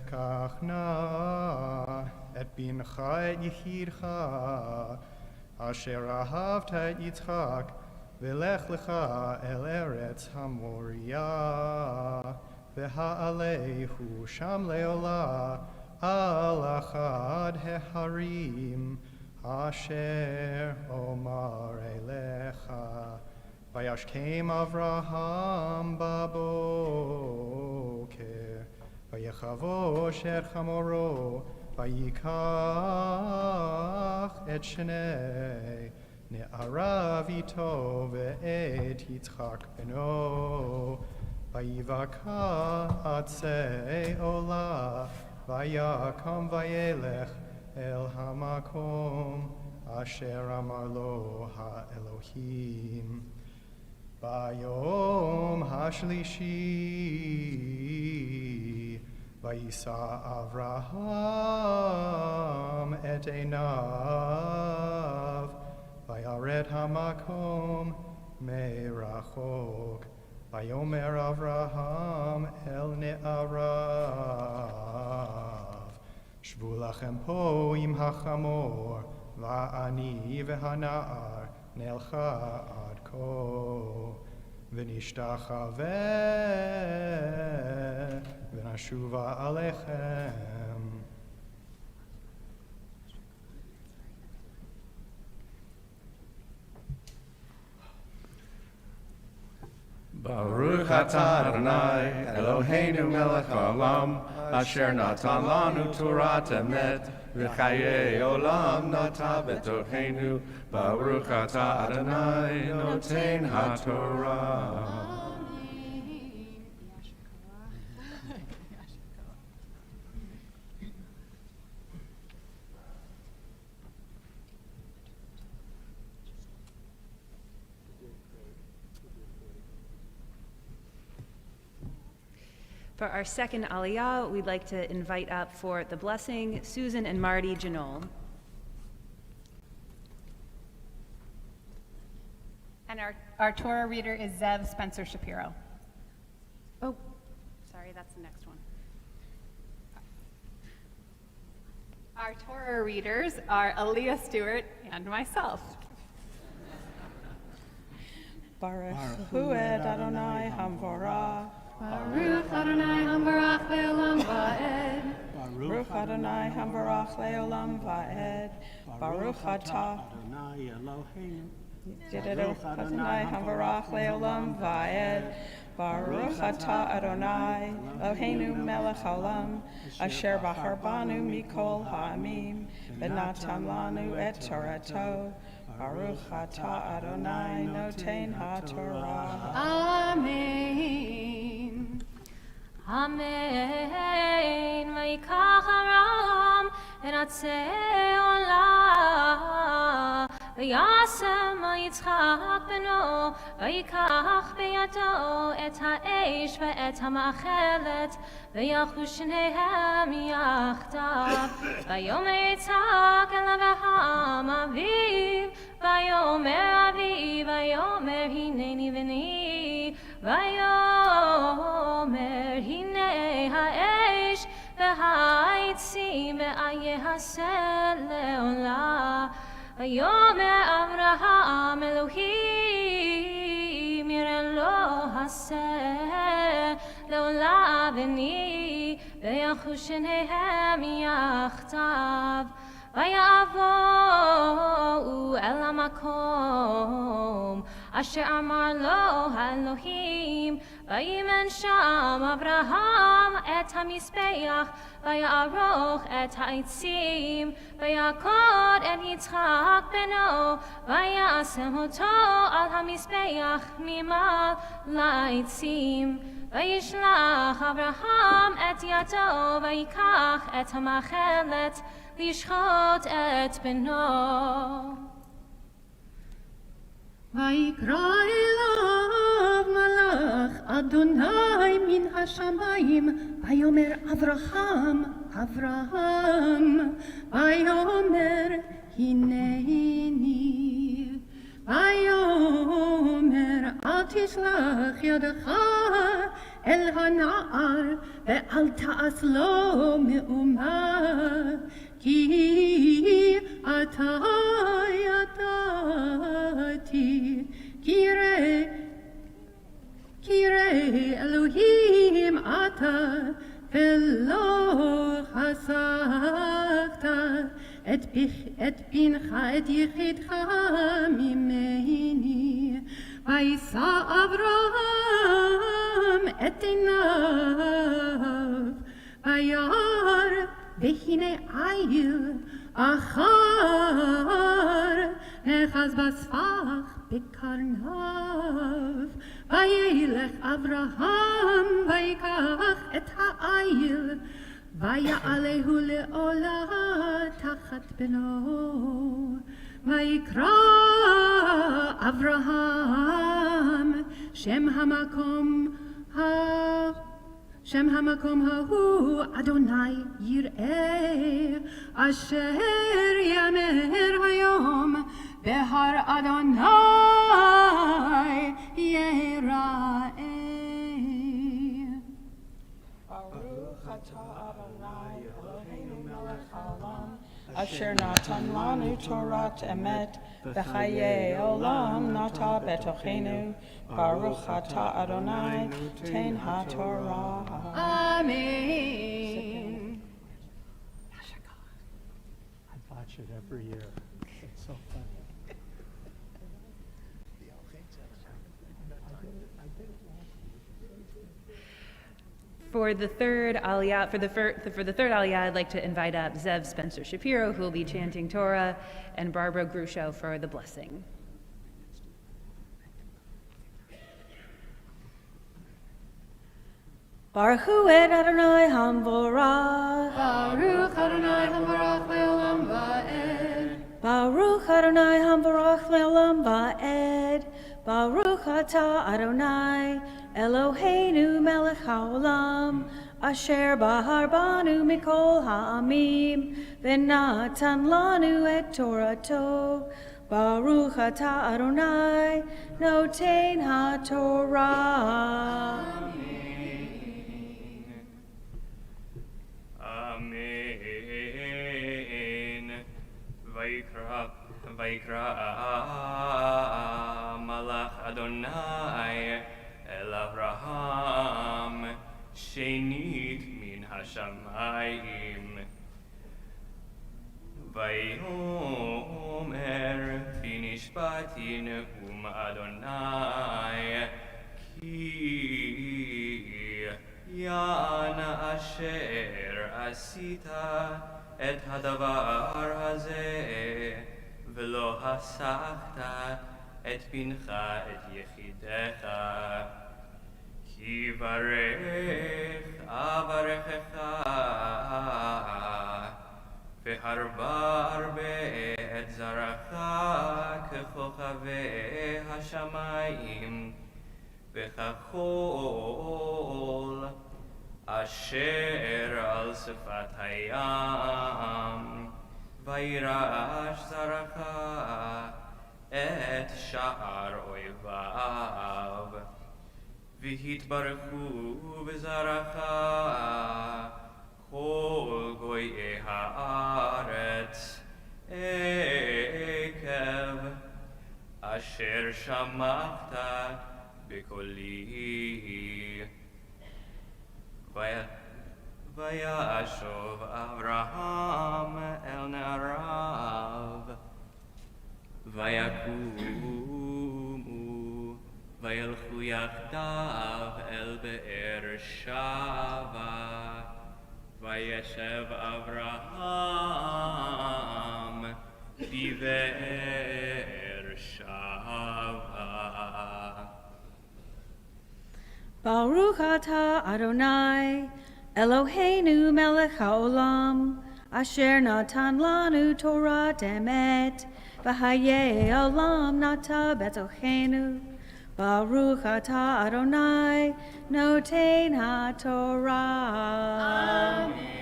S1: kachna et bincha et yechidcha asher ahavta et Yitzchak v'lech lecha el eretz hamoria v'ha'alehu sham leola al achad heharim asher omar elecha vayashkem Avraham baboker vayechavo sher chamoro vayikach et shnei ne'arav ito ve'et Yitzchak beno vayivaka atzei ola vayakam vayelech el hamakom asher amar lo ha'elohim Bayom hashlishi Vayisa Avraham et einav Vayaret hamakom merachok Vayomer Avraham el ne'arav Shvu lachem po im hachamor Va'ani v'hana'ar nelcha ad ko v'nishtachaveh v'nashuva alechem.
S10: Baruch atah Adonai, Eloheinu melech haolam, asher natan lanu Torah emet, v'chayei olam nata betocheinu. Baruch atah Adonai, noten haTorah.
S9: For our second Aliya, we'd like to invite up for the blessing Susan and Marty Janol.
S3: And our Torah reader is Zev Spencer-Shapiro. Oh, sorry, that's the next one. Our Torah readers are Aliya, Stuart, and myself.
S4: Baruch hu et Adonai hamvorah.
S3: Baruch Adonai hamvarach le'olam va'ed.
S4: Baruch Adonai hamvarach le'olam va'ed. Baruch atah Adonai Eloheinu. Baruch Adonai hamvarach le'olam va'ed. Baruch atah Adonai Eloheinu melech haolam, asher bachar banu mikol ha'amim, v'natan lanu et Torato. Baruch atah Adonai noten haTorah.
S3: Amen.
S7: Amen. Vayikach Aram v'natzeh olah, v'yasem Yitzchak beno, vayikach beyado et ha'esh ve'et ha'ma'achelet, v'yachu shnehem yachdav, vayomer Yitzchak el Avraham aviv, vayomer aviv, vayomer hineni v'ni, vayomer hinei ha'esh v'ha'yitzim ve'ayehaseh le'olah. Vayomer Avraham Elohim yireh lo haseh le'olah v'ni, ve'yachu shnehem yachdav, vayavo'u el hamakom asher amar lo ha'Elohim, vayimen sham Avraham et hamizbeach, vaya'aroch et ha'etzim, vayakod et Yitzchak beno, vayasem oto al hamizbeach mimal la'etzim, vayishlach Avraham et yado, vayikach et ha'machelet lishchot et beno.
S11: ויקרא אליו מלאך אדוני מן השמיים, ויאמר אברהם, אברהם, ויאמר הנני, ויאמר אל תשלח ידך אל הנער, ואל תעש לו מאומה, כי אתה ידעתי, כי ראה אלוהים אתה, ולא חסכת את בנך את יחידך ממני. וישא אברהם את עיניו, וירא והנה עיל אחר נחז בספח בקרניו. וילך אברהם ויקח את העיל, ויעלהו לעולה תחת בנו. ויקרא אברהם שם המקום ההוא אדוני יראה, אשר יאמר היום בהר אדוני יראה.
S4: Baruch atah Adonai Eloheinu melech haolam, asher natan lanu Torah emet, v'chayei olam nata betocheinu. Baruch atah Adonai ten haTorah.
S3: Amen.
S12: I watch it every year. It's so funny. I did it last
S9: For the third Aliya, for the third Aliya, I'd like to invite up Zev Spencer-Shapiro, who will be chanting Torah, and Barbara Grusho for the blessing. Baruch hu et Adonai hamvorach.
S11: Baruch Adonai hamvorach le'olam va'ed.
S9: Baruch Adonai hamvorach le'olam va'ed. Baruch atah Adonai Eloheinu melech haolam asher bahar banu mikol ha'amim v'natan lanu et Torato. Baruch atah Adonai noten ha'Torah.
S10: Amen. Vayikra malach Adonai el Avraham shenit min hashamayim. Vayomer binishpati neum Adonai ki yana asher asita et hadavar hazeh velo hasachta et bincha et yechidecha ki varech avarechecha veharba arbe et zaracha kechochavei hashamayim vechachol asher al sefat hayam vayirash zaracha et sha'ar oivav v'hitbarechu v'zaracha kol goyei haaretz ekev asher shamachta b'koli vayashov Avraham el na'arav vayakumu vayelchu yachdav el be'er shava vayeshev Avraham bi'er shava.
S9: Baruch atah Adonai Eloheinu melech haolam asher natan lanu Torah emet v'hayei olam nata betochenu. Baruch atah Adonai noten ha'Torah.
S10: Amen.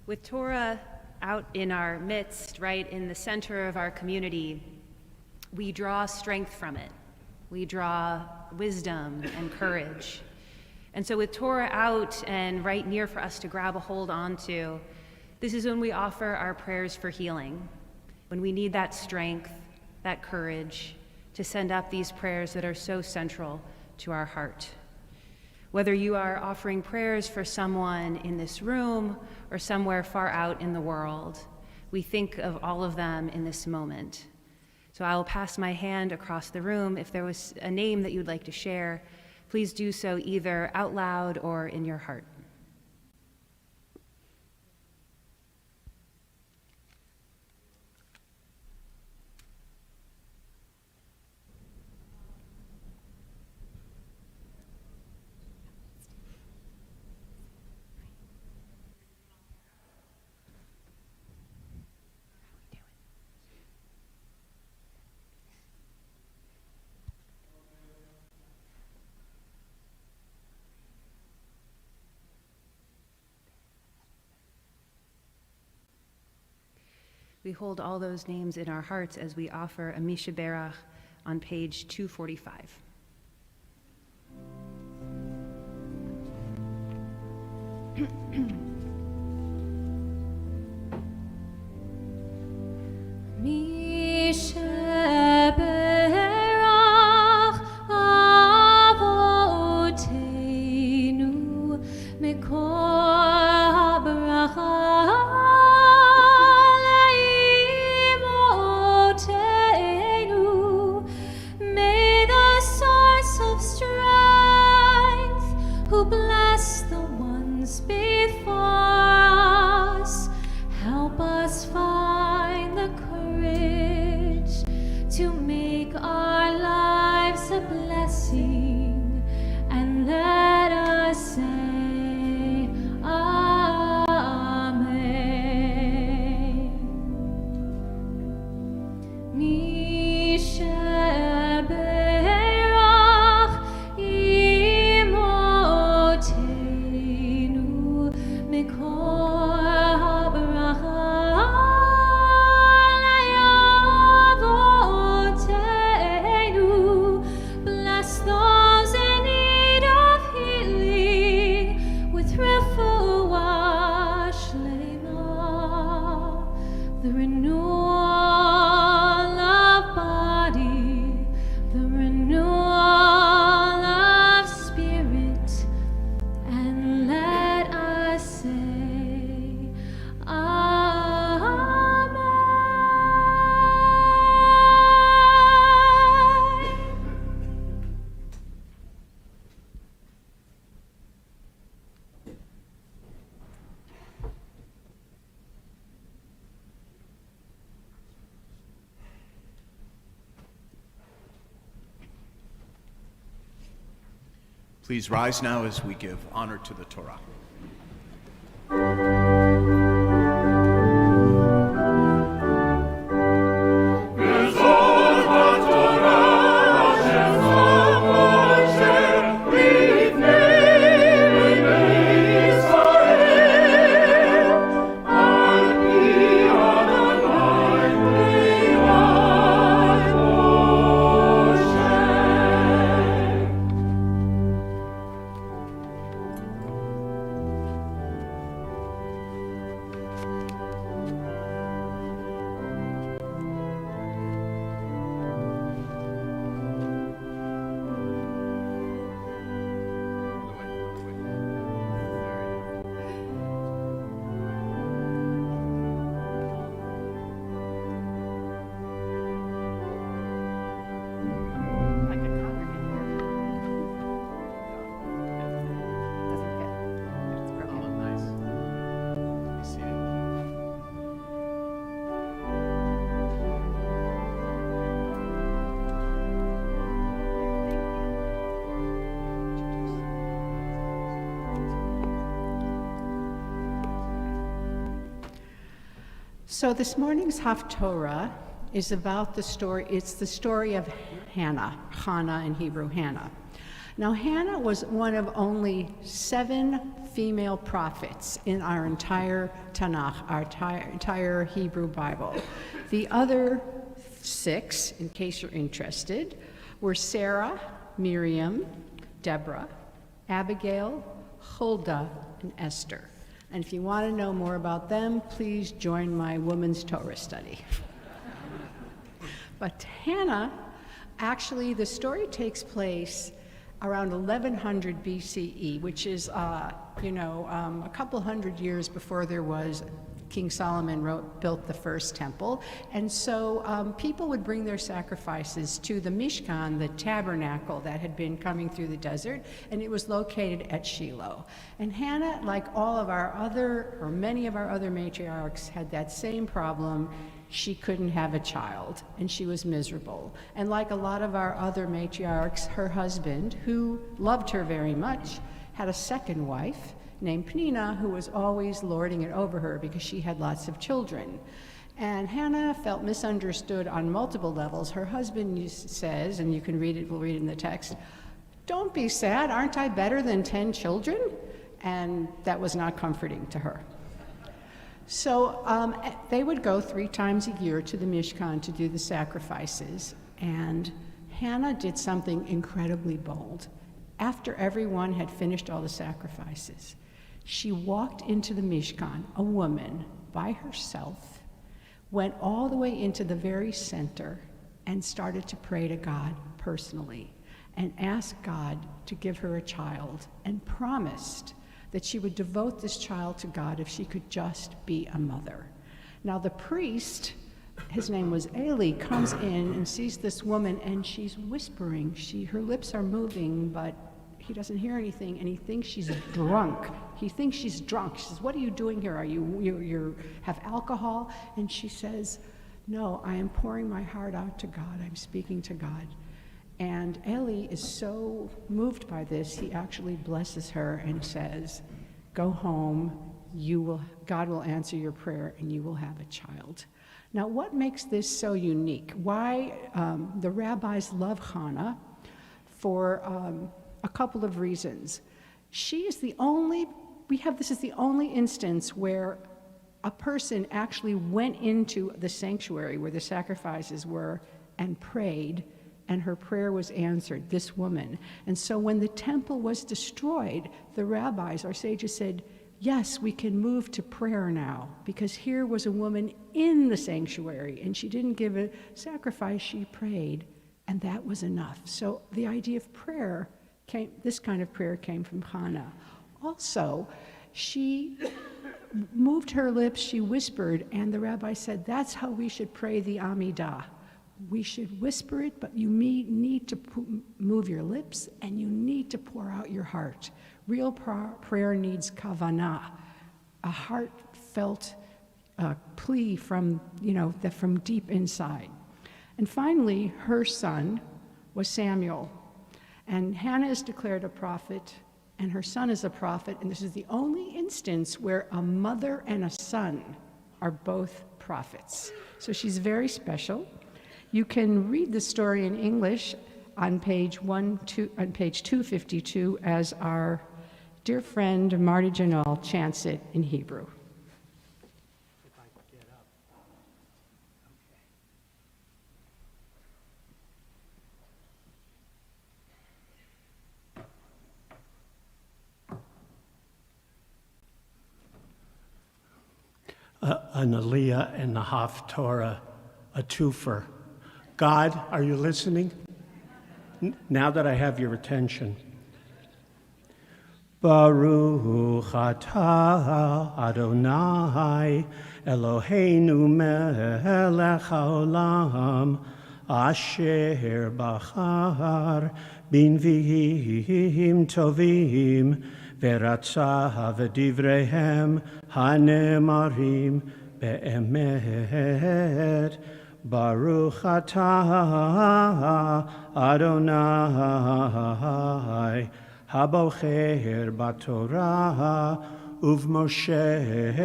S9: With Torah out in our midst, right in the center of our community, we draw strength from it. We draw wisdom and courage. And so with Torah out and right near for us to grab a hold onto, this is when we offer our prayers for healing, when we need that strength, that courage to send up these prayers that are so central to our heart. Whether you are offering prayers for someone in this room or somewhere far out in the world, we think of all of them in this moment. So I will pass my hand across the room. If there was a name that you'd like to share, please do so either out loud or in your heart. We hold all those names in our hearts as we offer a Misha Berach on page 245.
S2: Please rise now as we give honor to the Torah.
S8: So this morning's Haftarah is about the story, it's the story of Hannah in Hebrew, Hannah. Now Hannah was one of only 7 female prophets in our entire Tanakh, our entire Hebrew Bible. The other 6, in case you're interested, were Sarah, Miriam, Deborah, Abigail, Huldah, and Esther. And if you want to know more about them, please join my women's Torah study. But Hannah, actually, the story takes place around 1100 BCE, which is, a couple hundred years before there was King Solomon built the first temple. And so people would bring their sacrifices to the Mishkan, the tabernacle that had been coming through the desert, and it was located at Shiloh. And Hannah, like many of our other matriarchs, had that same problem. She couldn't have a child, and she was miserable. And like a lot of our other matriarchs, her husband, who loved her very much, had a second wife named Peninnah, who was always lording it over her because she had lots of children. And Hannah felt misunderstood on multiple levels. Her husband says, and you can read it, we'll read it in the text, "Don't be sad, aren't I better than 10 children?" And that was not comforting to her. So they would go 3 times a year to the Mishkan to do the sacrifices. And Hannah did something incredibly bold. After everyone had finished all the sacrifices, She walked into the Mishkan, a woman, by herself, went all the way into the very center and started to pray to God personally and asked God to give her a child and promised that she would devote this child to God if she could just be a mother. Now the priest, his name was Aliya, comes in and sees this woman and she's whispering. Her lips are moving, but he doesn't hear anything, and he thinks she's drunk. He thinks she's drunk. She says, "What are you doing here? Are you have alcohol?" And she says, "No, I am pouring my heart out to God. I'm speaking to God." And Aliya is so moved by this, he actually blesses her and says, "Go home. God will answer your prayer, and you will have a child." Now, what makes this so unique? Why the rabbis love Hannah? For a couple of reasons. This is the only instance where a person actually went into the sanctuary where the sacrifices were and prayed, and her prayer was answered, this woman. And so when the temple was destroyed, the rabbis, our sages, said, yes, we can move to prayer now, because here was a woman in the sanctuary, and she didn't give a sacrifice, she prayed, and that was enough. So the idea of prayer this kind of prayer came from Hannah. Also, she moved her lips, she whispered, and the rabbi said, that's how we should pray the Amidah. We should whisper it, but you need to move your lips, and you need to pour out your heart. Real prayer needs kavanah, a heartfelt plea from deep inside. And finally, her son was Samuel. And Hannah is declared a prophet, and her son is a prophet, and this is the only instance where a mother and a son are both prophets. So she's very special. You can read the story in English on page 252 as our dear friend Marty Janol chants it in Hebrew.
S12: An Aliya and the Haftarah, a twofer. God, are you listening? Now that I have your attention. Baruch atah Adonai Eloheinu melech haolam asher bachar b'nviim tovim v'ratza v'divreihem hanemarim be'emet. Baruch atah Adonai habocher b'Torah uv'Moshe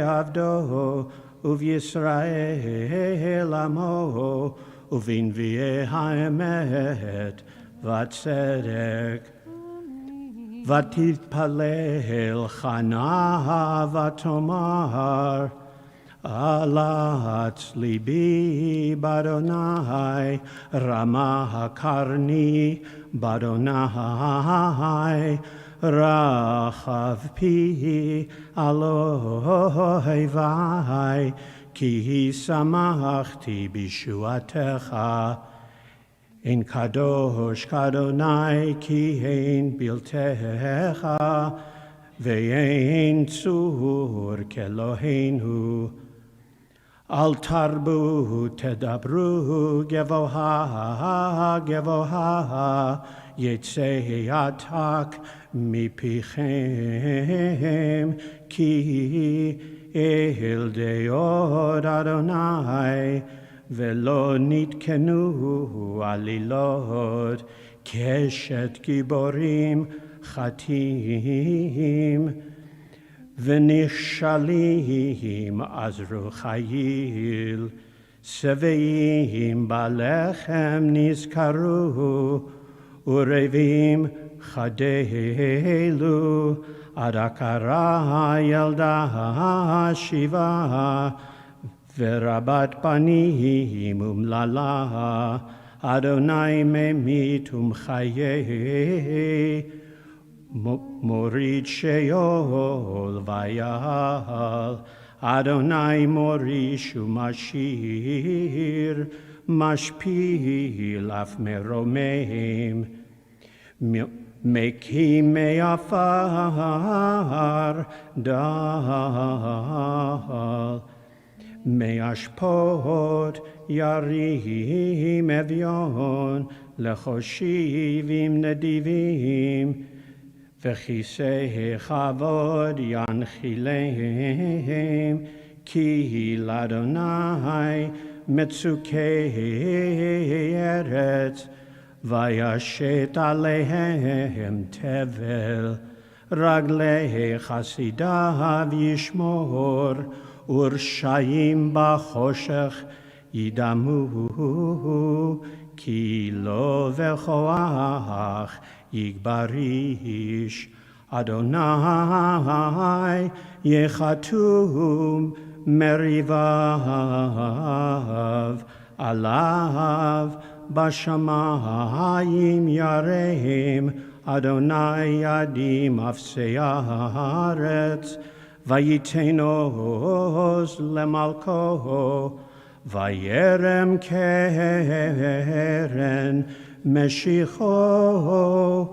S12: avdo uv'Yisrael amo uv'invi'ei ha'emet v'tzedek v'titpalel Chana v'tomar Alat libi Badonai Ramah karni Badonai Rachav pi Alohevai Ki samachti bishuatecha In kadosh kadonai Ki ein biltecha Ve'ein tzur keloheinu Al tarbu tedabru gevoha gevoha yetzei atak mipichem ki el deod Adonai velo nitkenu alilot keshet giborim chatim V'nishalim azru chayil, seveim balechem nizkaru, urevim chadelu, adakara yelda shiva, v'rabat panim umlala, Adonai memit umchayeh, Morid Sheol Vayal, Adonai Morishu Mashir, Mashpil Af Meromeim, Meki Me'afar Dal, Me'ashpot Yarim Evion, Lechoshivim Nedivim, V'chisei Chavod Yanchileim, Ki Ladonai Metzukei Eretz, Vayashet Alehem Tevel, Raglei Chasidav Yishmor, Urshayim B'choshech Yidamu, Ki lo v'choach Yigbarish, Adonai Yechatum Merivav, Alav Bashamayim Yareim, Adonai Yadim Afseyaretz, Vayitenos Lemalko, Vayerem Keren Meshicho,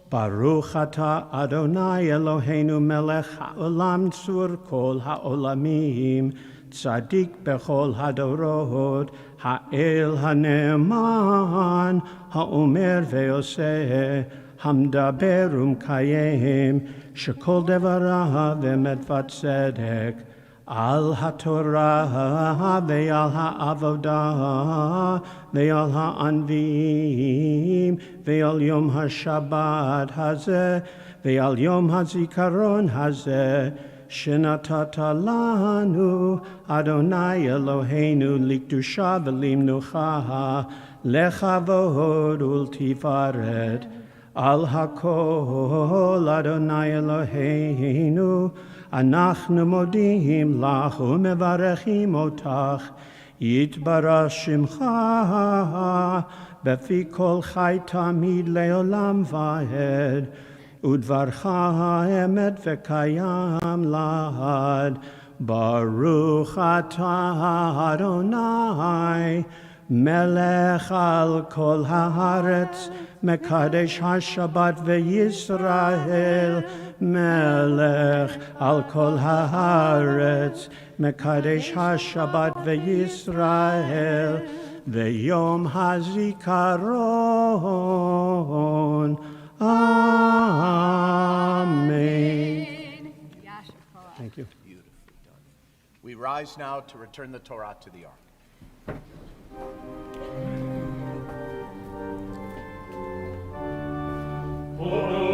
S12: Baruch Ata Adonai Eloheinu Melech Haolam Tzur Kol Haolamim, Tzadik Bechol Hadorot, Ha'el Haneman, Ha'omer Ve'oseh, Hamdaber Umkayem, Shekol Devarav Emet Vatzedek, Al HaTorah ve'al HaAvodah ve'al HaAnvim ve'al Yom HaShabbat hazeh ve'al Yom HaZikaron hazeh Shenatata lanu Adonai Eloheinu likdusha v'limnucha lechavod ultifaret al hakol Adonai Eloheinu Anachnu modim lach umevarechim otach yitbarach shimcha befi kol chai tamid leolam vahed udvarcha emet vekayam lahad Baruch atah Adonai Melech al kol haaretz Mekadesh HaShabbat veYisrael Melech al kol haaretz Mekadesh HaShabbat veYisrael Veyom HaZikaron. Amen.
S2: Thank you. Beautifully done. We rise now to return the Torah to the ark.
S11: Oh,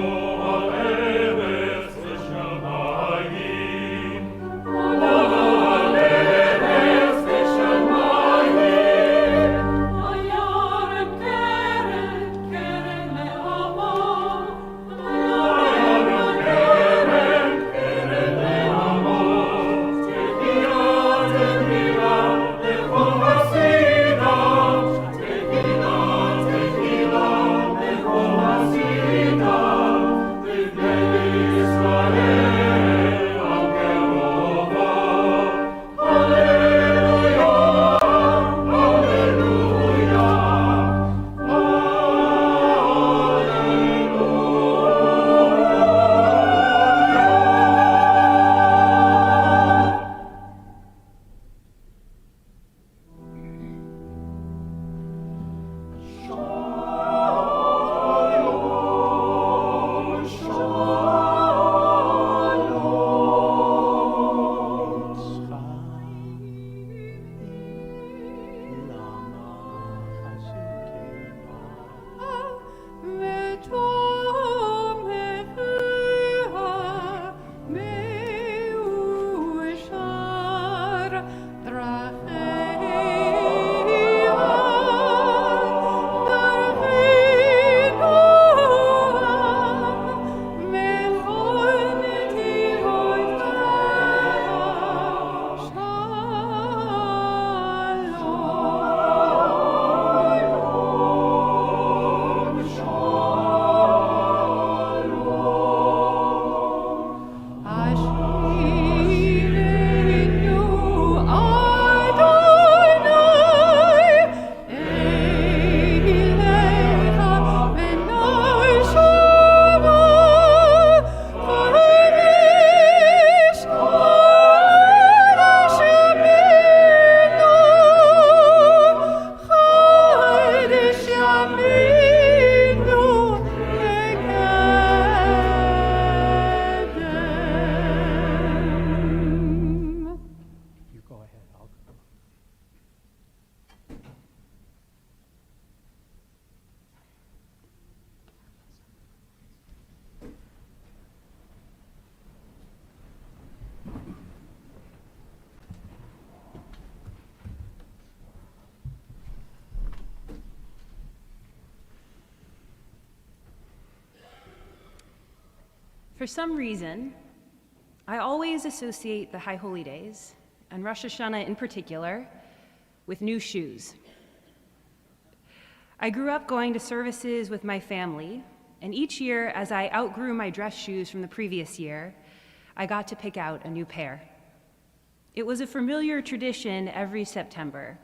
S9: For some reason, I always associate the High Holy Days, and Rosh Hashanah in particular, with new shoes. I grew up going to services with my family, and each year, as I outgrew my dress shoes from the previous year, I got to pick out a new pair. It was a familiar tradition every September: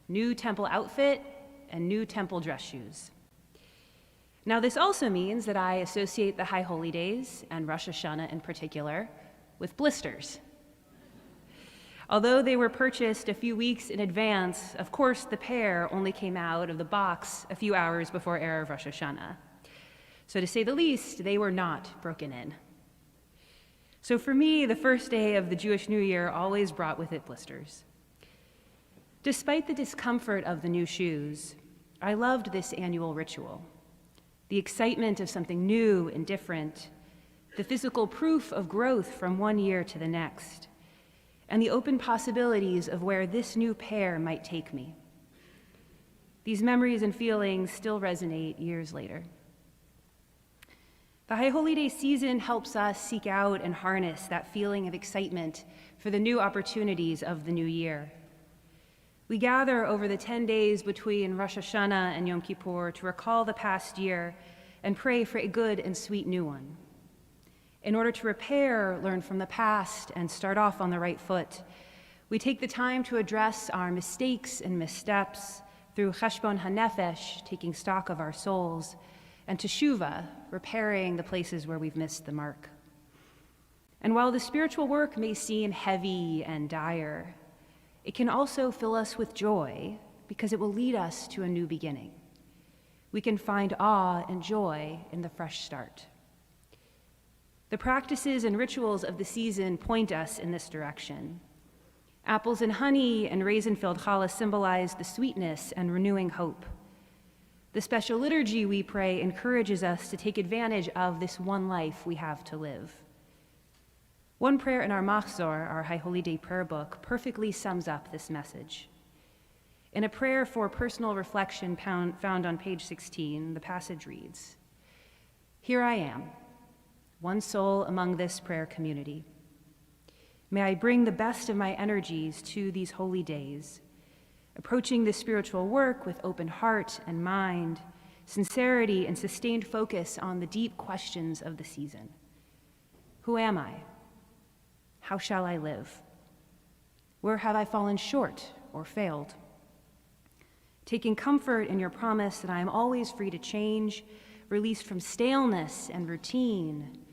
S9: new temple outfit and new temple dress shoes. Now, this also means that I associate the High Holy Days, and Rosh Hashanah in particular, with blisters. Although they were purchased a few weeks in advance, of course the pair only came out of the box a few hours before Erev Rosh Hashanah. So to say the least, they were not broken in. So for me, the first day of the Jewish New Year always brought with it blisters. Despite the discomfort of the new shoes, I loved this annual ritual. The excitement of something new and different, the physical proof of growth from one year to the next, and the open possibilities of where this new pair might take me. These memories and feelings still resonate years later. The High Holy Day season helps us seek out and harness that feeling of excitement for the new opportunities of the new year. We gather over the 10 days between Rosh Hashanah and Yom Kippur to recall the past year and pray for a good and sweet new one. In order to repair, learn from the past, and start off on the right foot, we take the time to address our mistakes and missteps through cheshbon hanefesh, taking stock of our souls, and teshuvah, repairing the places where we've missed the mark. And while the spiritual work may seem heavy and dire, it can also fill us with joy because it will lead us to a new beginning. We can find awe and joy in the fresh start. The practices and rituals of the season point us in this direction. Apples and honey and raisin-filled challah symbolize the sweetness and renewing hope. The special liturgy we pray encourages us to take advantage of this one life we have to live. One prayer in our Machzor, our High Holy Day prayer book, perfectly sums up this message. In a prayer for personal reflection found on page 16, the passage reads, "Here I am, one soul among this prayer community. May I bring the best of my energies to these holy days, approaching this spiritual work with open heart and mind, sincerity and sustained focus on the deep questions of the season. Who am I? How shall I live? Where have I fallen short or failed? Taking comfort in your promise that I am always free to change, released from staleness and routine,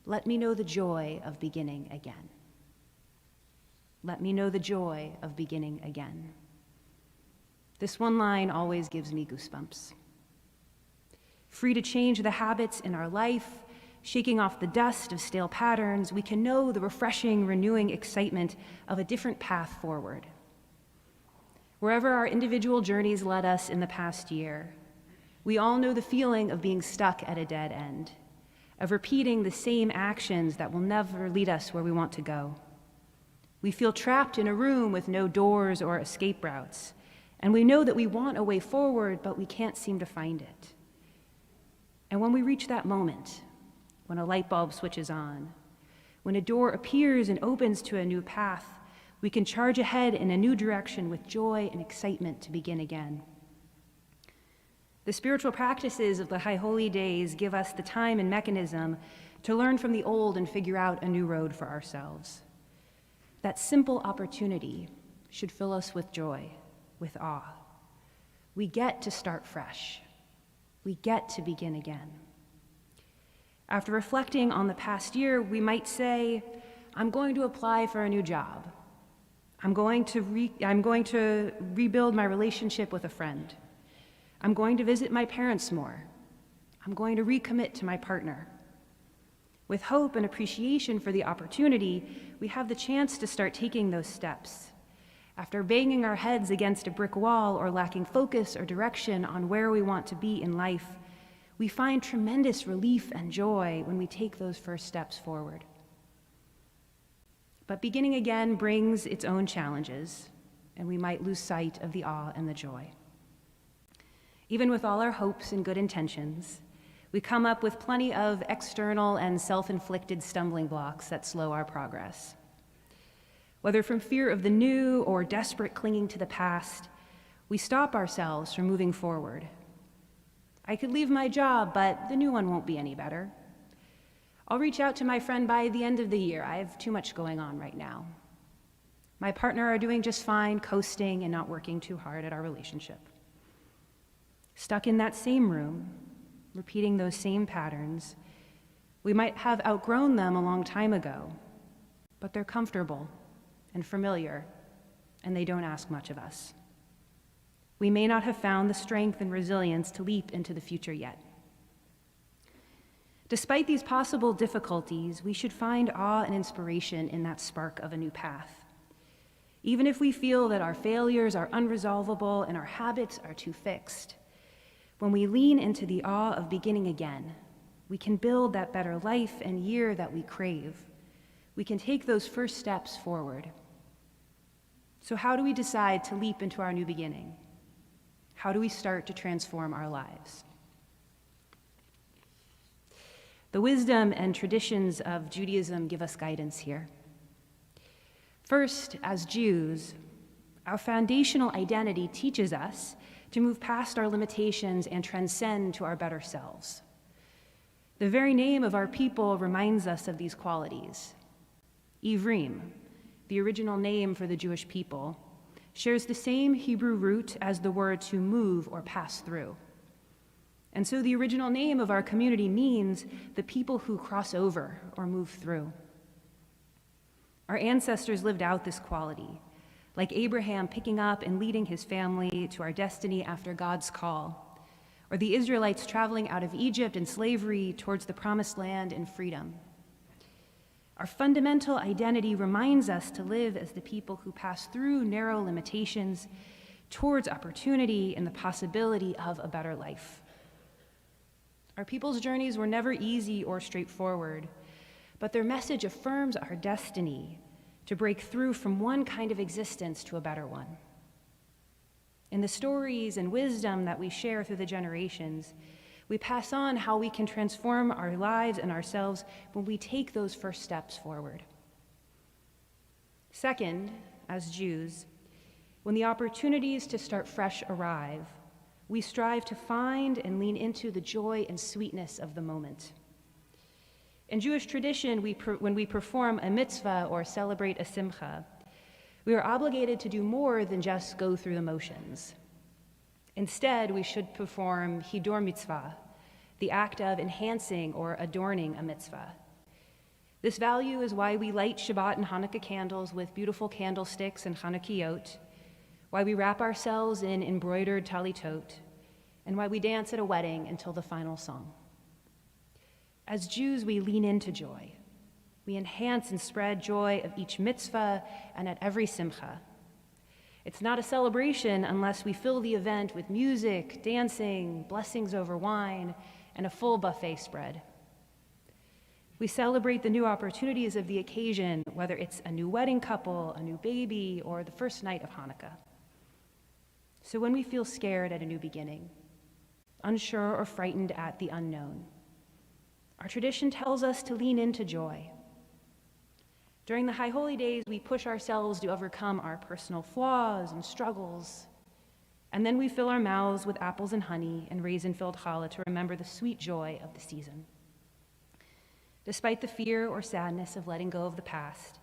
S9: let me know the joy of beginning again. Let me know the joy of beginning again." This one line always gives me goosebumps. Free to change the habits in our life, shaking off the dust of stale patterns, we can know the refreshing, renewing excitement of a different path forward. Wherever our individual journeys led us in the past year, we all know the feeling of being stuck at a dead end, of repeating the same actions that will never lead us where we want to go. We feel trapped in a room with no doors or escape routes, and we know that we want a way forward, but we can't seem to find it. And when we reach that moment, when a light bulb switches on, when a door appears and opens to a new path, we can charge ahead in a new direction with joy and excitement to begin again. The spiritual practices of the High Holy Days give us the time and mechanism to learn from the old and figure out a new road for ourselves. That simple opportunity should fill us with joy, with awe. We get to start fresh. We get to begin again. After reflecting on the past year, we might say, I'm going to apply for a new job. I'm going to rebuild my relationship with a friend. I'm going to visit my parents more. I'm going to recommit to my partner. With hope and appreciation for the opportunity, we have the chance to start taking those steps. After banging our heads against a brick wall or lacking focus or direction on where we want to be in life, we find tremendous relief and joy when we take those first steps forward. But beginning again brings its own challenges, and we might lose sight of the awe and the joy. Even with all our hopes and good intentions, We come up with plenty of external and self-inflicted stumbling blocks that slow our progress. Whether from fear of the new or desperate clinging to the past, we stop ourselves from moving forward. I could leave my job, but the new one won't be any better. I'll reach out to my friend by the end of the year. I have too much going on right now. My partner are doing just fine, coasting and not working too hard at our relationship. Stuck in that same room, repeating those same patterns, we might have outgrown them a long time ago, but they're comfortable and familiar, and they don't ask much of us. We may not have found the strength and resilience to leap into the future yet. Despite these possible difficulties, we should find awe and inspiration in that spark of a new path. Even if we feel that our failures are unresolvable and our habits are too fixed, when we lean into the awe of beginning again, we can build that better life and year that we crave. We can take those first steps forward. So how do we decide to leap into our new beginning? How do we start to transform our lives? The wisdom and traditions of Judaism give us guidance here. First, as Jews, our foundational identity teaches us to move past our limitations and transcend to our better selves. The very name of our people reminds us of these qualities. Ivrim, the original name for the Jewish people, shares the same Hebrew root as the word to move or pass through. And so the original name of our community means the people who cross over or move through. Our ancestors lived out this quality, like Abraham picking up and leading his family to our destiny after God's call, or the Israelites traveling out of Egypt and slavery towards the promised land and freedom. Our fundamental identity reminds us to live as the people who pass through narrow limitations towards opportunity and the possibility of a better life. Our people's journeys were never easy or straightforward, but their message affirms our destiny to break through from one kind of existence to a better one. In the stories and wisdom that we share through the generations, we pass on how we can transform our lives and ourselves when we take those first steps forward. Second, as Jews, when the opportunities to start fresh arrive, we strive to find and lean into the joy and sweetness of the moment. In Jewish tradition, when we perform a mitzvah or celebrate a simcha, we are obligated to do more than just go through the motions. Instead, we should perform hiddur mitzvah, the act of enhancing or adorning a mitzvah. This value is why we light Shabbat and Hanukkah candles with beautiful candlesticks and Chanukiot, why we wrap ourselves in embroidered talitot, and why we dance at a wedding until the final song. As Jews, we lean into joy. We enhance and spread joy of each mitzvah and at every simcha. It's not a celebration unless we fill the event with music, dancing, blessings over wine, and a full buffet spread. We celebrate the new opportunities of the occasion, whether it's a new wedding couple, a new baby, or the first night of Hanukkah. So when we feel scared at a new beginning, unsure or frightened at the unknown, our tradition tells us to lean into joy. During the High Holy Days, we push ourselves to overcome our personal flaws and struggles, and then we fill our mouths with apples and honey and raisin-filled challah to remember the sweet joy of the season. Despite the fear or sadness of letting go of the past,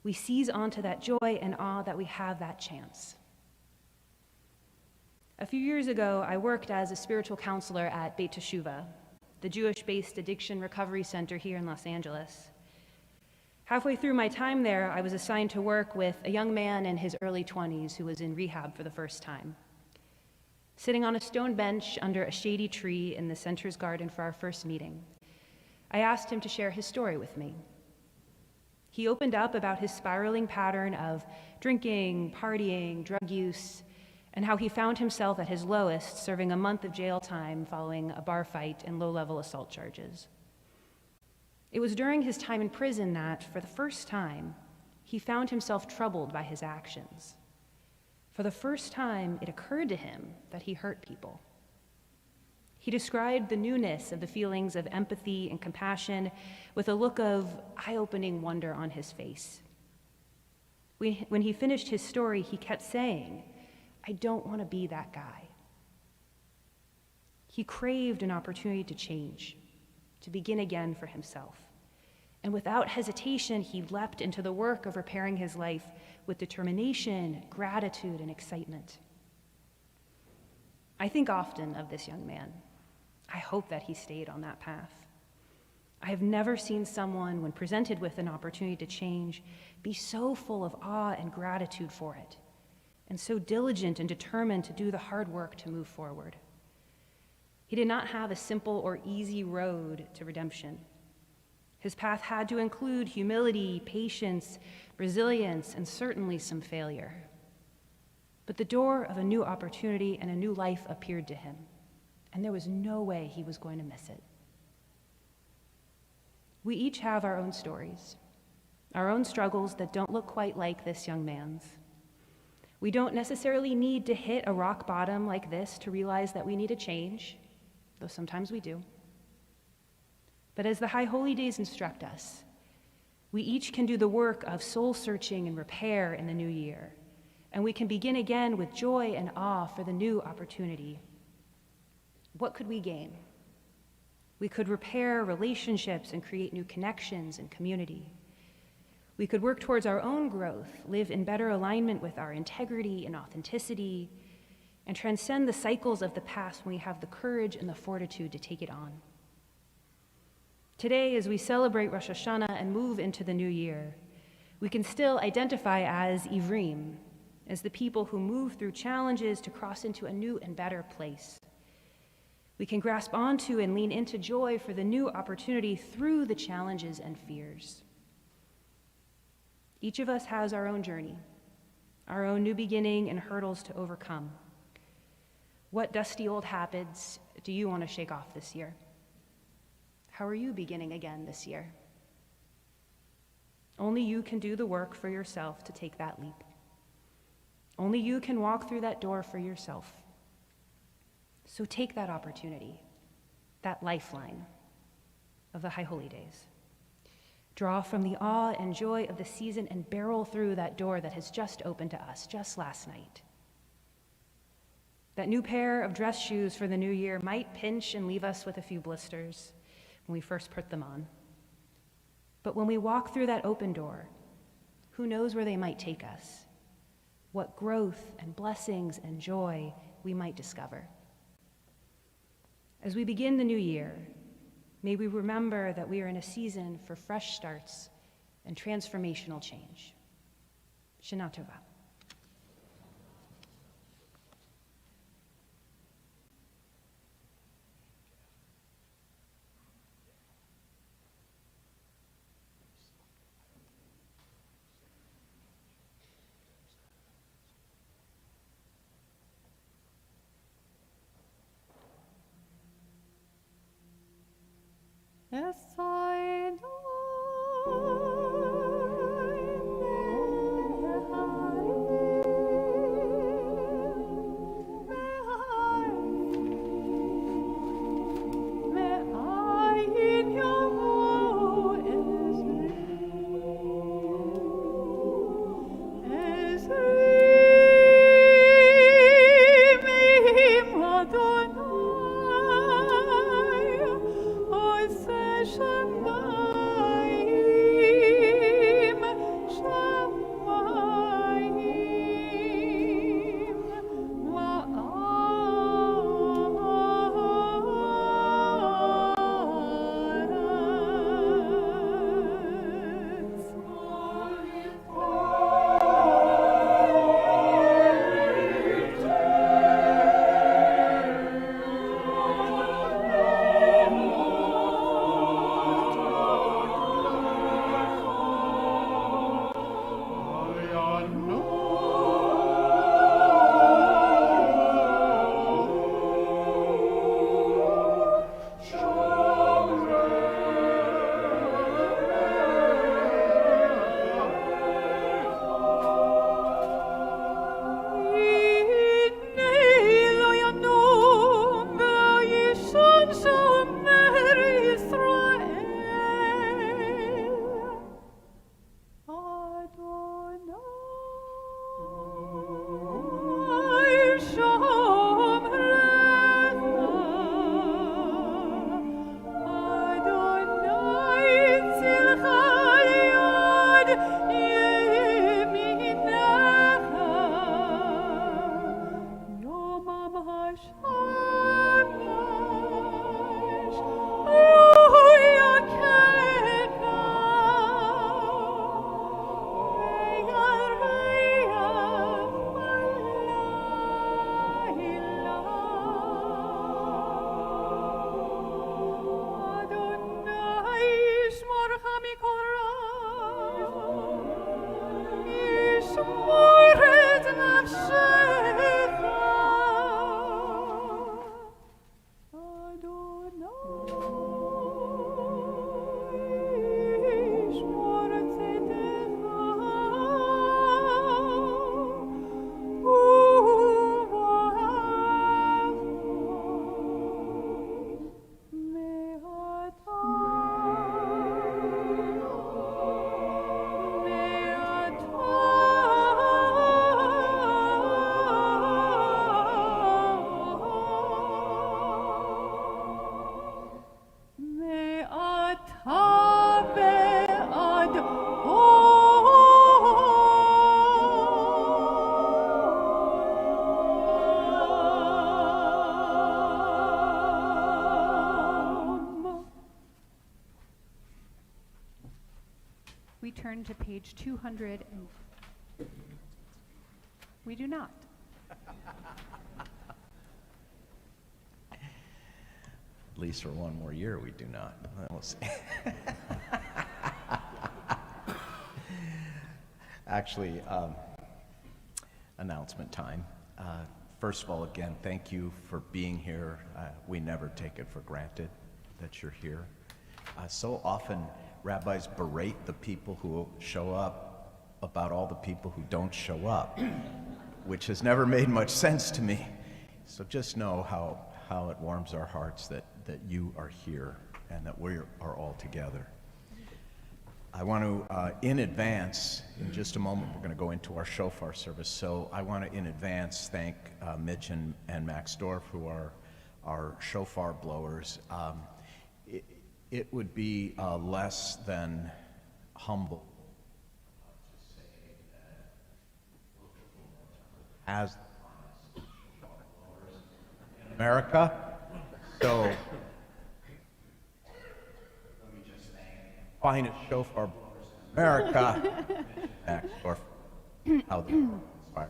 S9: we seize onto that joy and awe that we have that chance. A few years ago, I worked as a spiritual counselor at Beit Teshuvah, the Jewish-based addiction recovery center here in Los Angeles. Halfway through my time there, I was assigned to work with a young man in his early 20s who was in rehab for the first time. Sitting on a stone bench under a shady tree in the center's garden for our first meeting, I asked him to share his story with me. He opened up about his spiraling pattern of drinking, partying, drug use, and how he found himself at his lowest, serving a month of jail time following a bar fight and low-level assault charges. It was during his time in prison that, for the first time, he found himself troubled by his actions. For the first time, it occurred to him that he hurt people. He described the newness of the feelings of empathy and compassion with a look of eye-opening wonder on his face. When he finished his story, he kept saying, "I don't want to be that guy." He craved an opportunity to change, to begin again for himself. And without hesitation, he leapt into the work of repairing his life with determination, gratitude, and excitement. I think often of this young man. I hope that he stayed on that path. I have never seen someone, when presented with an opportunity to change, be so full of awe and gratitude for it, and so diligent and determined to do the hard work to move forward. He did not have a simple or easy road to redemption. His path had to include humility, patience, resilience, and certainly some failure. But the door of a new opportunity and a new life appeared to him, and there was no way he was going to miss it. We each have our own stories, our own struggles that don't look quite like this young man's. We don't necessarily need to hit a rock bottom like this to realize that we need a change, though sometimes we do. But as the High Holy Days instruct us, we each can do the work of soul-searching and repair in the new year, and we can begin again with joy and awe for the new opportunity. What could we gain? We could repair relationships and create new connections and community. We could work towards our own growth, live in better alignment with our integrity and authenticity, and transcend the cycles of the past when we have the courage and the fortitude to take it on. Today, as we celebrate Rosh Hashanah and move into the new year, we can still identify as Ivrim, as the people who move through challenges to cross into a new and better place. We can grasp onto and lean into joy for the new opportunity through the challenges and fears. Each of us has our own journey, our own new beginning and hurdles to overcome. What dusty old habits do you want to shake off this year? How are you beginning again this year? Only you can do the work for yourself to take that leap. Only you can walk through that door for yourself. So take that opportunity, that lifeline of the High Holy Days. Draw from the awe and joy of the season and barrel through that door that has just opened to us just last night. That new pair of dress shoes for the new year might pinch and leave us with a few blisters when we first put them on. But when we walk through that open door, who knows where they might take us? What growth and blessings and joy we might discover. As we begin the new year, may we remember that we are in a season for fresh starts and transformational change. Shana Tova.
S11: Yes, I Shemai
S3: turn to page 200? We do not.
S2: At least for one more year, we do not. We'll see. Actually, announcement time. First of all, again, thank you for being here. We never take it for granted that you're here. So often, rabbis berate the people who show up about all the people who don't show up, which has never made much sense to me. So just know how it warms our hearts that you are here and that we are all together. I want to, in advance, in just a moment, we're going to go into our Shofar service. So I want to, in advance, thank Mitch and Max Dorff, who are our Shofar blowers. It would be less than humble to say that as in America. So let me just thank finest shofar blowers in America, Max Dorff, how they inspired us.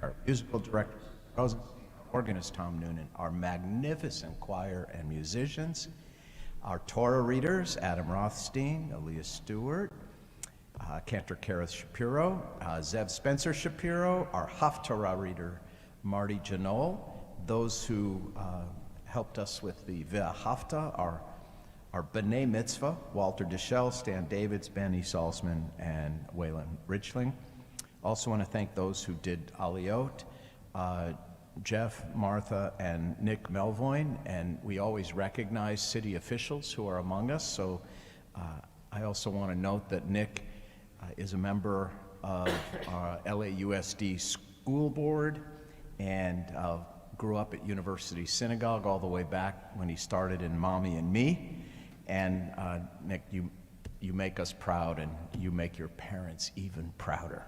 S2: Our musical director, Rosenstein, our organist, Tom Noonan, our magnificent choir and musicians, our Torah readers, Adam Rothstein, Aliya Stuart, Cantor Shapiro, Zev Spencer-Shapiro, our Haftarah reader, Marty Janol, those who helped us with the Haftarah, our B'nai Mitzvah, Walter Deschel, Stan Davids, Benny Salzman, and Waylon Richling. Also want to thank those who did Aliyot, Jeff, Martha, and Nick Melvoin, and we always recognize city officials who are among us. So I also want to note that Nick is a member of LAUSD School Board and grew up at University Synagogue all the way back when he started in Mommy and Me. And Nick, you make us proud, and you make your parents even prouder.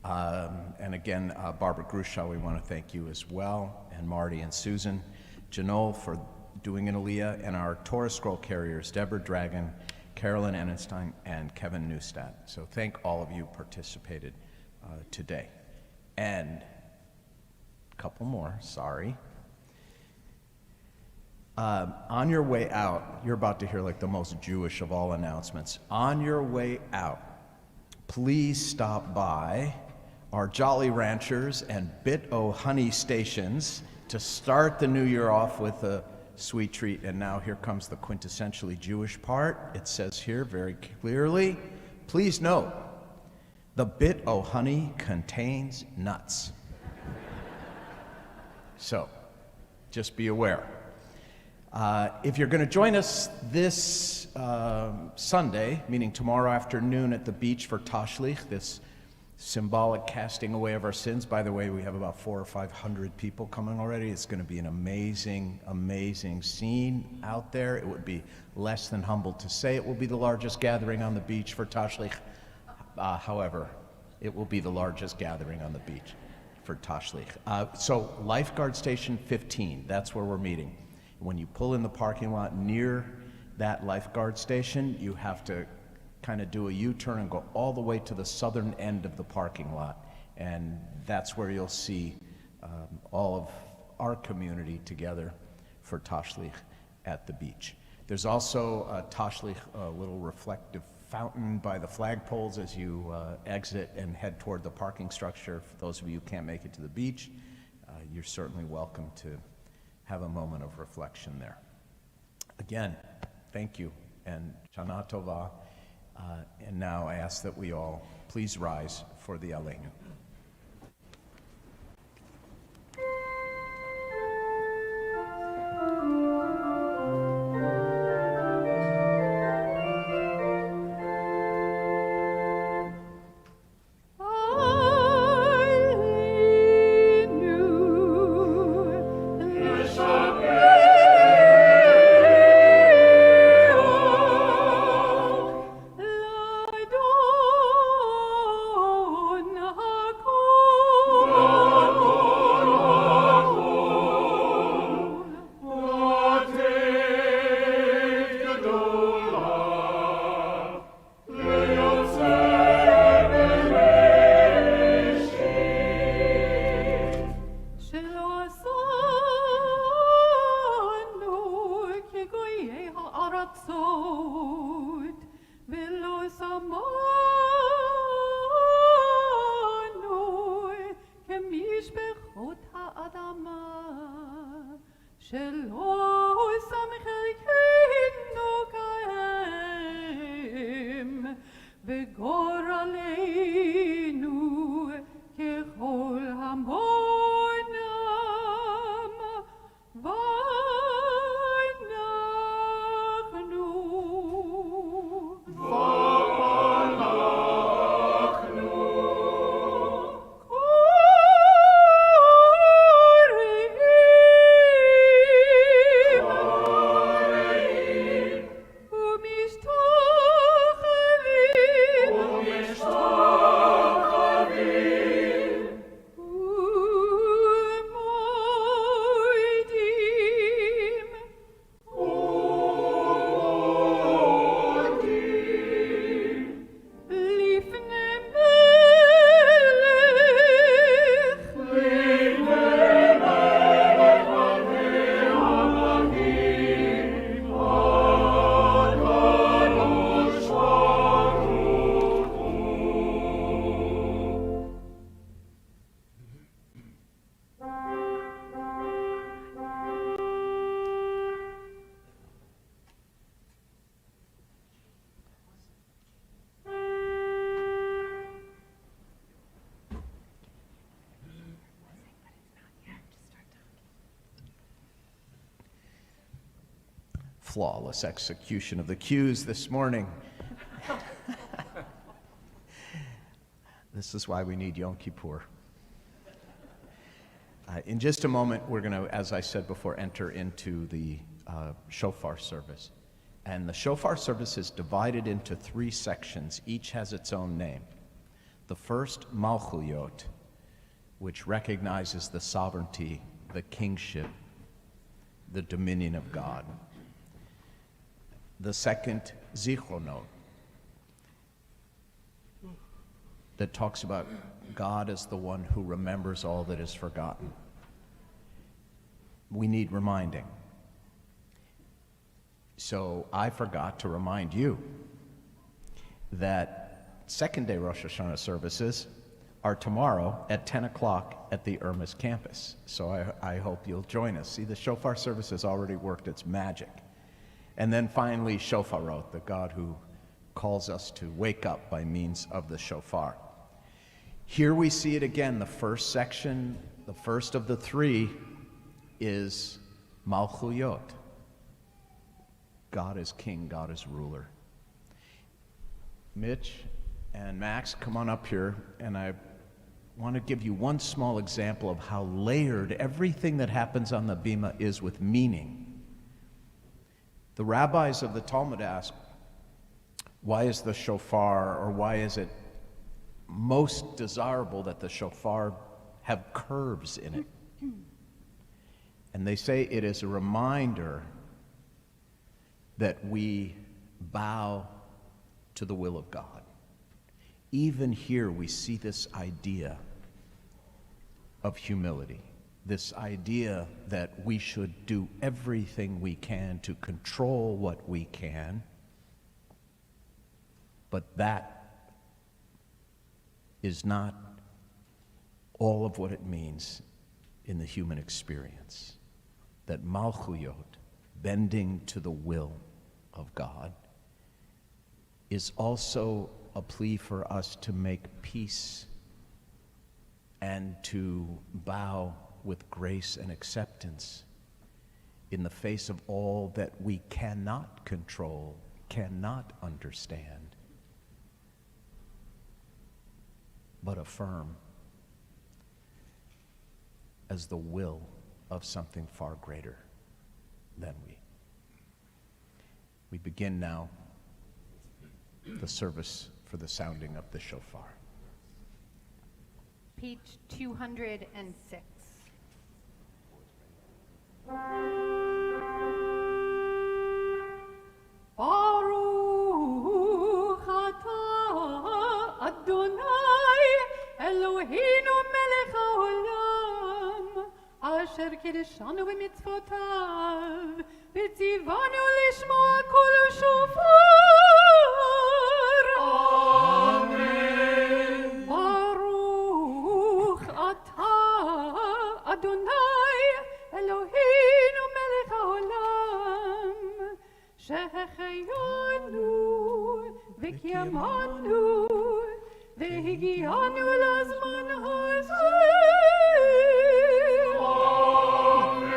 S2: And again, Barbara Grushaw, we want to thank you as well, and Marty and Susan. Janol for doing an Aliya, and our Torah scroll carriers, Deborah Dragon, Carolyn Enenstein, and Kevin Neustadt. So thank all of you who participated today. And a couple more, sorry. On your way out, you're about to hear like the most Jewish of all announcements. On your way out, please stop by our Jolly Ranchers and Bit-O Honey stations to start the new year off with a sweet treat. And now here comes the quintessentially Jewish part. It says here very clearly, please note, the Bit-O Honey contains nuts. So, just be aware. If you're going to join us this Sunday, meaning tomorrow afternoon at the beach for Tashlich, this symbolic casting away of our sins. By the way, we have about 400 or 500 people coming already. It's going to be an amazing, amazing scene out there. It would be less than humble to say it will be the largest gathering on the beach for Tashlich. However, it will be the largest gathering on the beach for Tashlich. So Lifeguard Station 15, that's where we're meeting. When you pull in the parking lot near that lifeguard station, you have to kind of do a U-turn and go all the way to the southern end of the parking lot. And that's where you'll see all of our community together for Tashlich at the beach. There's also a Tashlich, a little reflective fountain by the flagpoles as you exit and head toward the parking structure. For those of you who can't make it to the beach, you're certainly welcome to have a moment of reflection there. Again, thank you, and Shana Tova. And now I ask that we all please rise for the Aleinu.
S11: ארצות, ולא שמענו כמשפחות האדמה, שלא שם חלקנו כהם, וגורלנו ככל המונם,
S2: Flawless execution of the cues this morning. This is why we need Yom Kippur. In just a moment, we're going to, as I said before, enter into the Shofar service. And the Shofar service is divided into 3 sections. Each has its own name. The first, Malchuyot, which recognizes the sovereignty, the kingship, the dominion of God. The second, Zichronot, that talks about God as the one who remembers all that is forgotten. We need reminding. So I forgot to remind you that second day Rosh Hashanah services are tomorrow at 10 o'clock at the Irmis campus. So I hope you'll join us. See, the Shofar service has already worked its magic. And then finally, Shofarot, the God who calls us to wake up by means of the shofar. Here we see it again. The first section, the first of the 3, is Malchuyot. God is king, God is ruler. Mitch and Max, come on up here, and I want to give you one small example of how layered everything that happens on the bimah is with meaning. The rabbis of the Talmud ask, why is the shofar, or why is it most desirable that the shofar have curves in it? And they say it is a reminder that we bow to the will of God. Even here we see this idea of humility. This idea that we should do everything we can to control what we can, but that is not all of what it means in the human experience. That Malchuyot, bending to the will of God, is also a plea for us to make peace and to bow with grace and acceptance in the face of all that we cannot control, cannot understand, but affirm as the will of something far greater than we. We begin now the service for the sounding of the shofar.
S3: Page 206.
S11: Baruch atah Adonai Eloheinu melech haolam asher kiddushanu b'mitzvotav v'tzivanu lishmoa קול השופר.
S13: אמן.
S11: ברוך אתה, אדוני, אלוהינו מלך העולם, שהחיינו וקיימנו והגיענו לזמן הזה.
S13: אמן.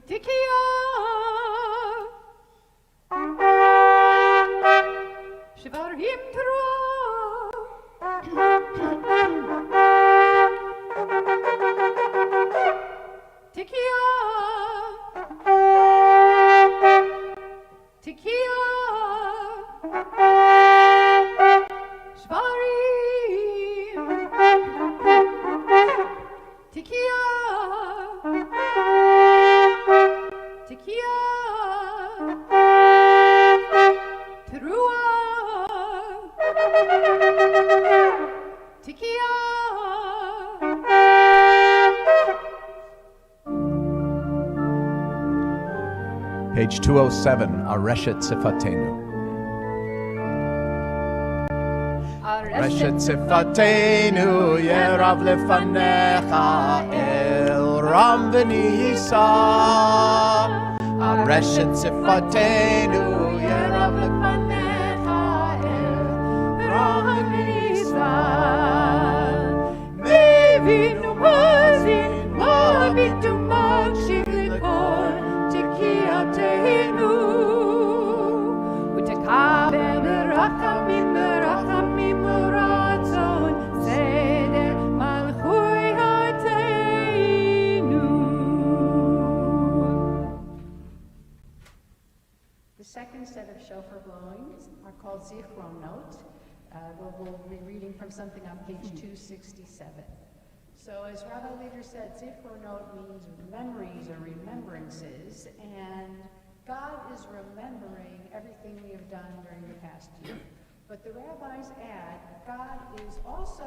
S11: תקיעה. שברים תרועה. תקיעה. תקיעה. שברים. תקיעה. תקיעה. תרועה. תקיעה.
S2: Page 207, Areshet Sifatenu. Areshet Sifatenu, Yerav Lefanecha, El Ram V'Nisa. Areshet Sifatenu, Yerav Lefanecha, El Ram V'Nisa.
S11: Avinu Malkeinu, מקשיב לכל תקיעתנו, ותקבל ברחמים ברחמים ורצון סדר מלכותנו.
S8: The second set of shofar blowings are called zichronot. We'll be reading from something on page 267. So as Rabbi Leader said, zichronot means memories or remembrances, and God is remembering everything we have done during the past year. But the rabbis add, God is also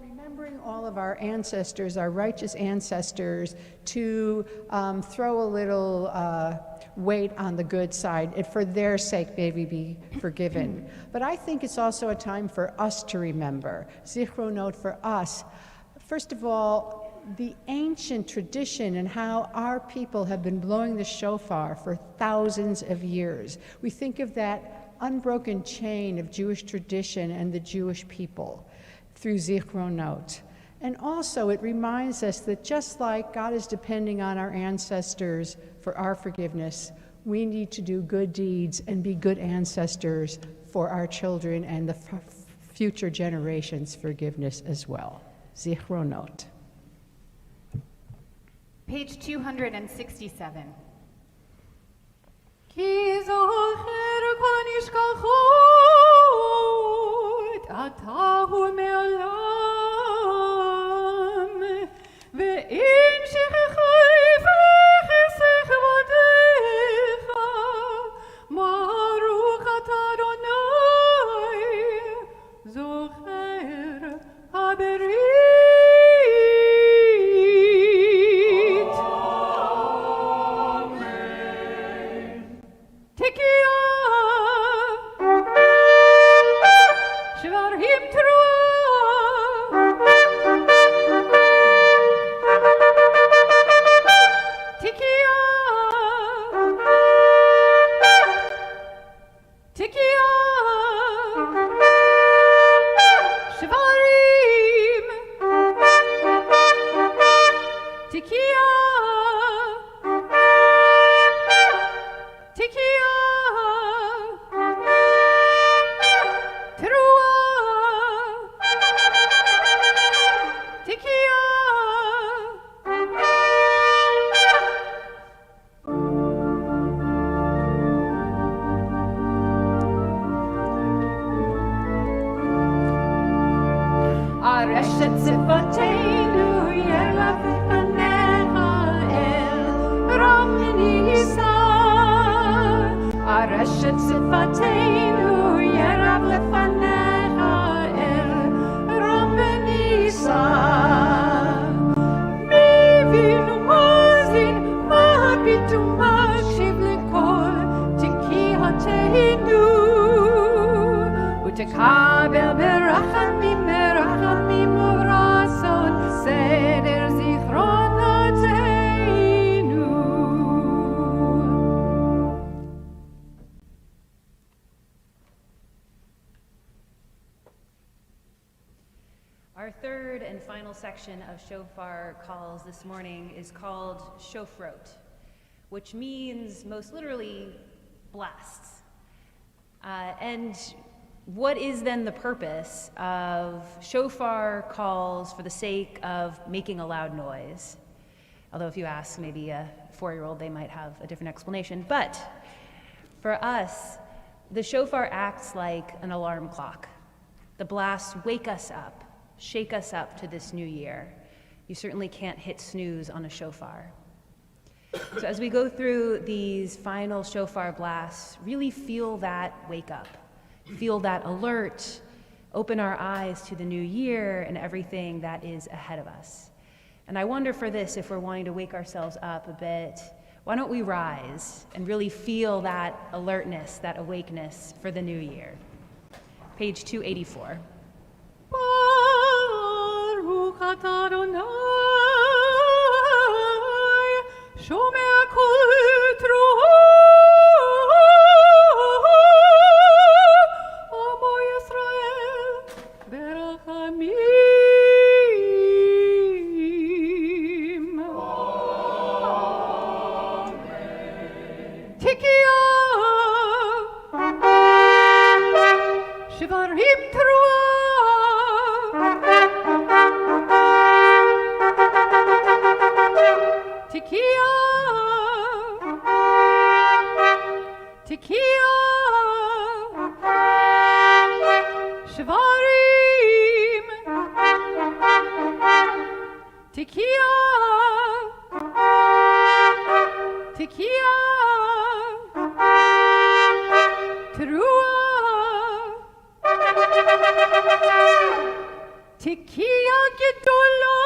S8: remembering all of our ancestors, our righteous ancestors, to throw a little weight on the good side, and for their sake may we be forgiven. But I think it's also a time for us to remember. Zichronot for us. First of all, the ancient tradition and how our people have been blowing the shofar for thousands of years. We think of that unbroken chain of Jewish tradition and the Jewish people through zichronot. And also it reminds us that just like God is depending on our ancestors for our forgiveness, we need to do good deeds and be good ancestors for our children and the future generations' forgiveness as well. Zichronot.
S3: Page 267.
S11: כי זוכר כל נשכחות, אתה הוא מעולם, ואין שכחי וחסך כבודך, ברוך אתה אדוני, זוכר הברית. Malkeinu ותקבל ברחמים ברחמים וברצון סדר זיכרונותינו.
S9: Our third and final section of shofar calls this morning is called shofrot, which means most literally blasts. And what is then the purpose of shofar calls for the sake of making a loud noise? Although if you ask maybe a 4-year-old, they might have a different explanation. But for us, the shofar acts like an alarm clock. The blasts wake us up, shake us up to this new year. You certainly can't hit snooze on a shofar. So as we go through these final shofar blasts, really feel that wake up, feel that alert, open our eyes to the new year and everything that is ahead of us. And I wonder for this, if we're wanting to wake ourselves up a bit, why don't we rise and really feel that alertness, that awakeness for the new year? Page 284.
S11: Baruch atah Adonai, shomea kol truah, Amo Yisrael berachamim. Amen. Tikia, shivarim truah. Tikia, Tikia, Shvarim, Tikia, Tikia, Teruah, Tikia Gedolah.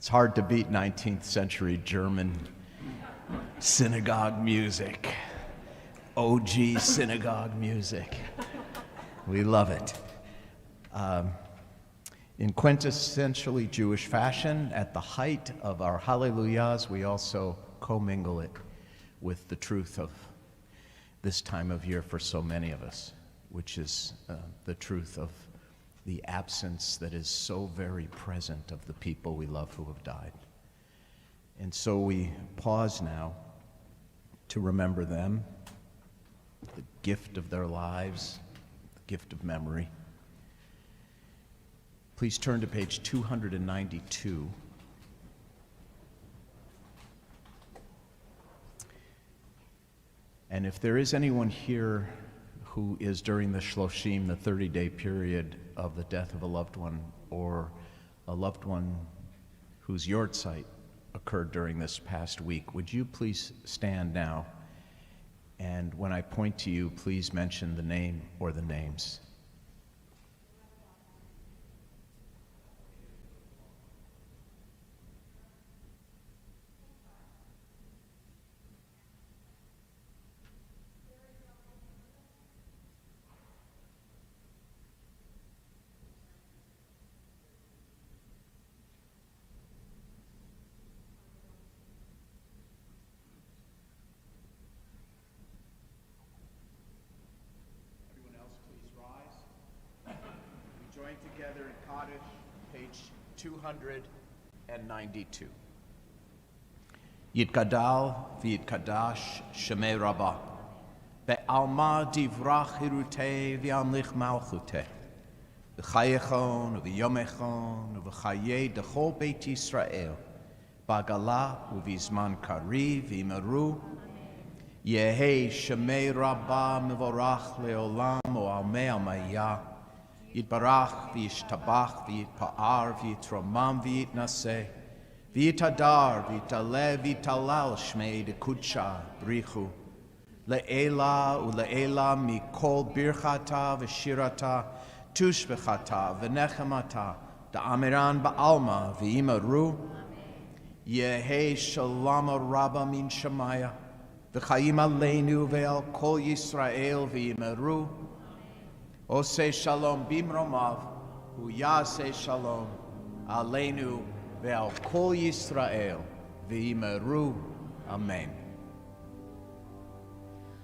S2: Hard to beat 19th century German synagogue music, OG synagogue music. We love it. In quintessentially Jewish fashion, at the height of our hallelujahs, we also commingle it with the truth of this time of year for so many of us, which is the truth of the absence that is so very present of the people we love who have died. And so we pause now to remember them, the gift of their lives, the gift of memory. Please turn to page 292. And if there is anyone here who is during the Shloshim, the 30-day period of the death of a loved one, or a loved one whose yortzeit occurred during this past week, would you please stand now? And when I point to you, please mention the name or the names. Together in Kaddish, page 292. Yitgadal v'yitkadash shemei Rabbah, be'alma divrach hirutei v'amlich malchutei, v'chayechon v'yomechon v'chayei dechol Beit Yisrael, b'agala u'v'zman kari v'imeru, Yehei shemei Rabbah mevorach leolam o'almei amayah, Yitbarach v'yishtabach v'yitpa'ar v'yitromam v'yitnaseh v'yitadar v'yitaleh v'yitalal shmei dekudsha brichu le'ela u'le'ela mikol birchata v'shirata tushbechata v'nechemata da'amiran ba'alma v'imaru Yehei shalom rabba min shamaya v'chayim aleinu ve'al kol Yisrael v'imaru Oseh shalom bimromav, hu yaseh shalom, aleinu ve'al kol Yisrael, v'imeru, amen.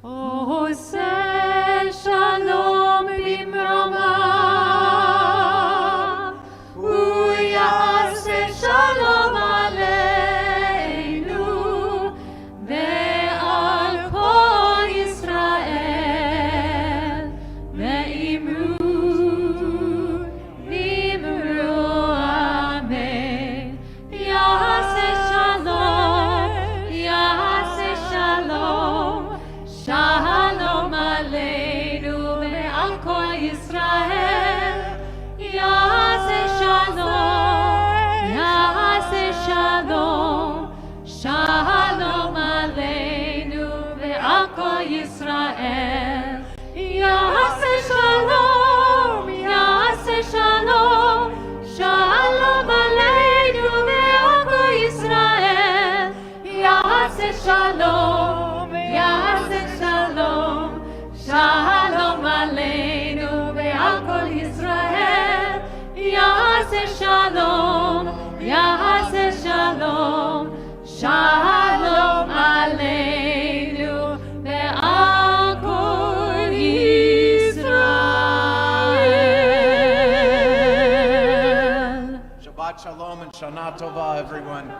S11: Oseh shalom bimromav, hu yaseh shalom aleinu, ve'al kol Yisrael, Shalom aleinu ve'al kol Yisrael, Yaseh shalom, Yaseh shalom, Shalom aleinu ve'al kol Yisrael, Yaseh shalom, Yaseh shalom, Shalom aleinu ve'al kol Yisrael, Yaseh shalom. Shalom Aleinu ve'al kol Yisrael.
S2: Shabbat Shalom and Shana Tova, everyone.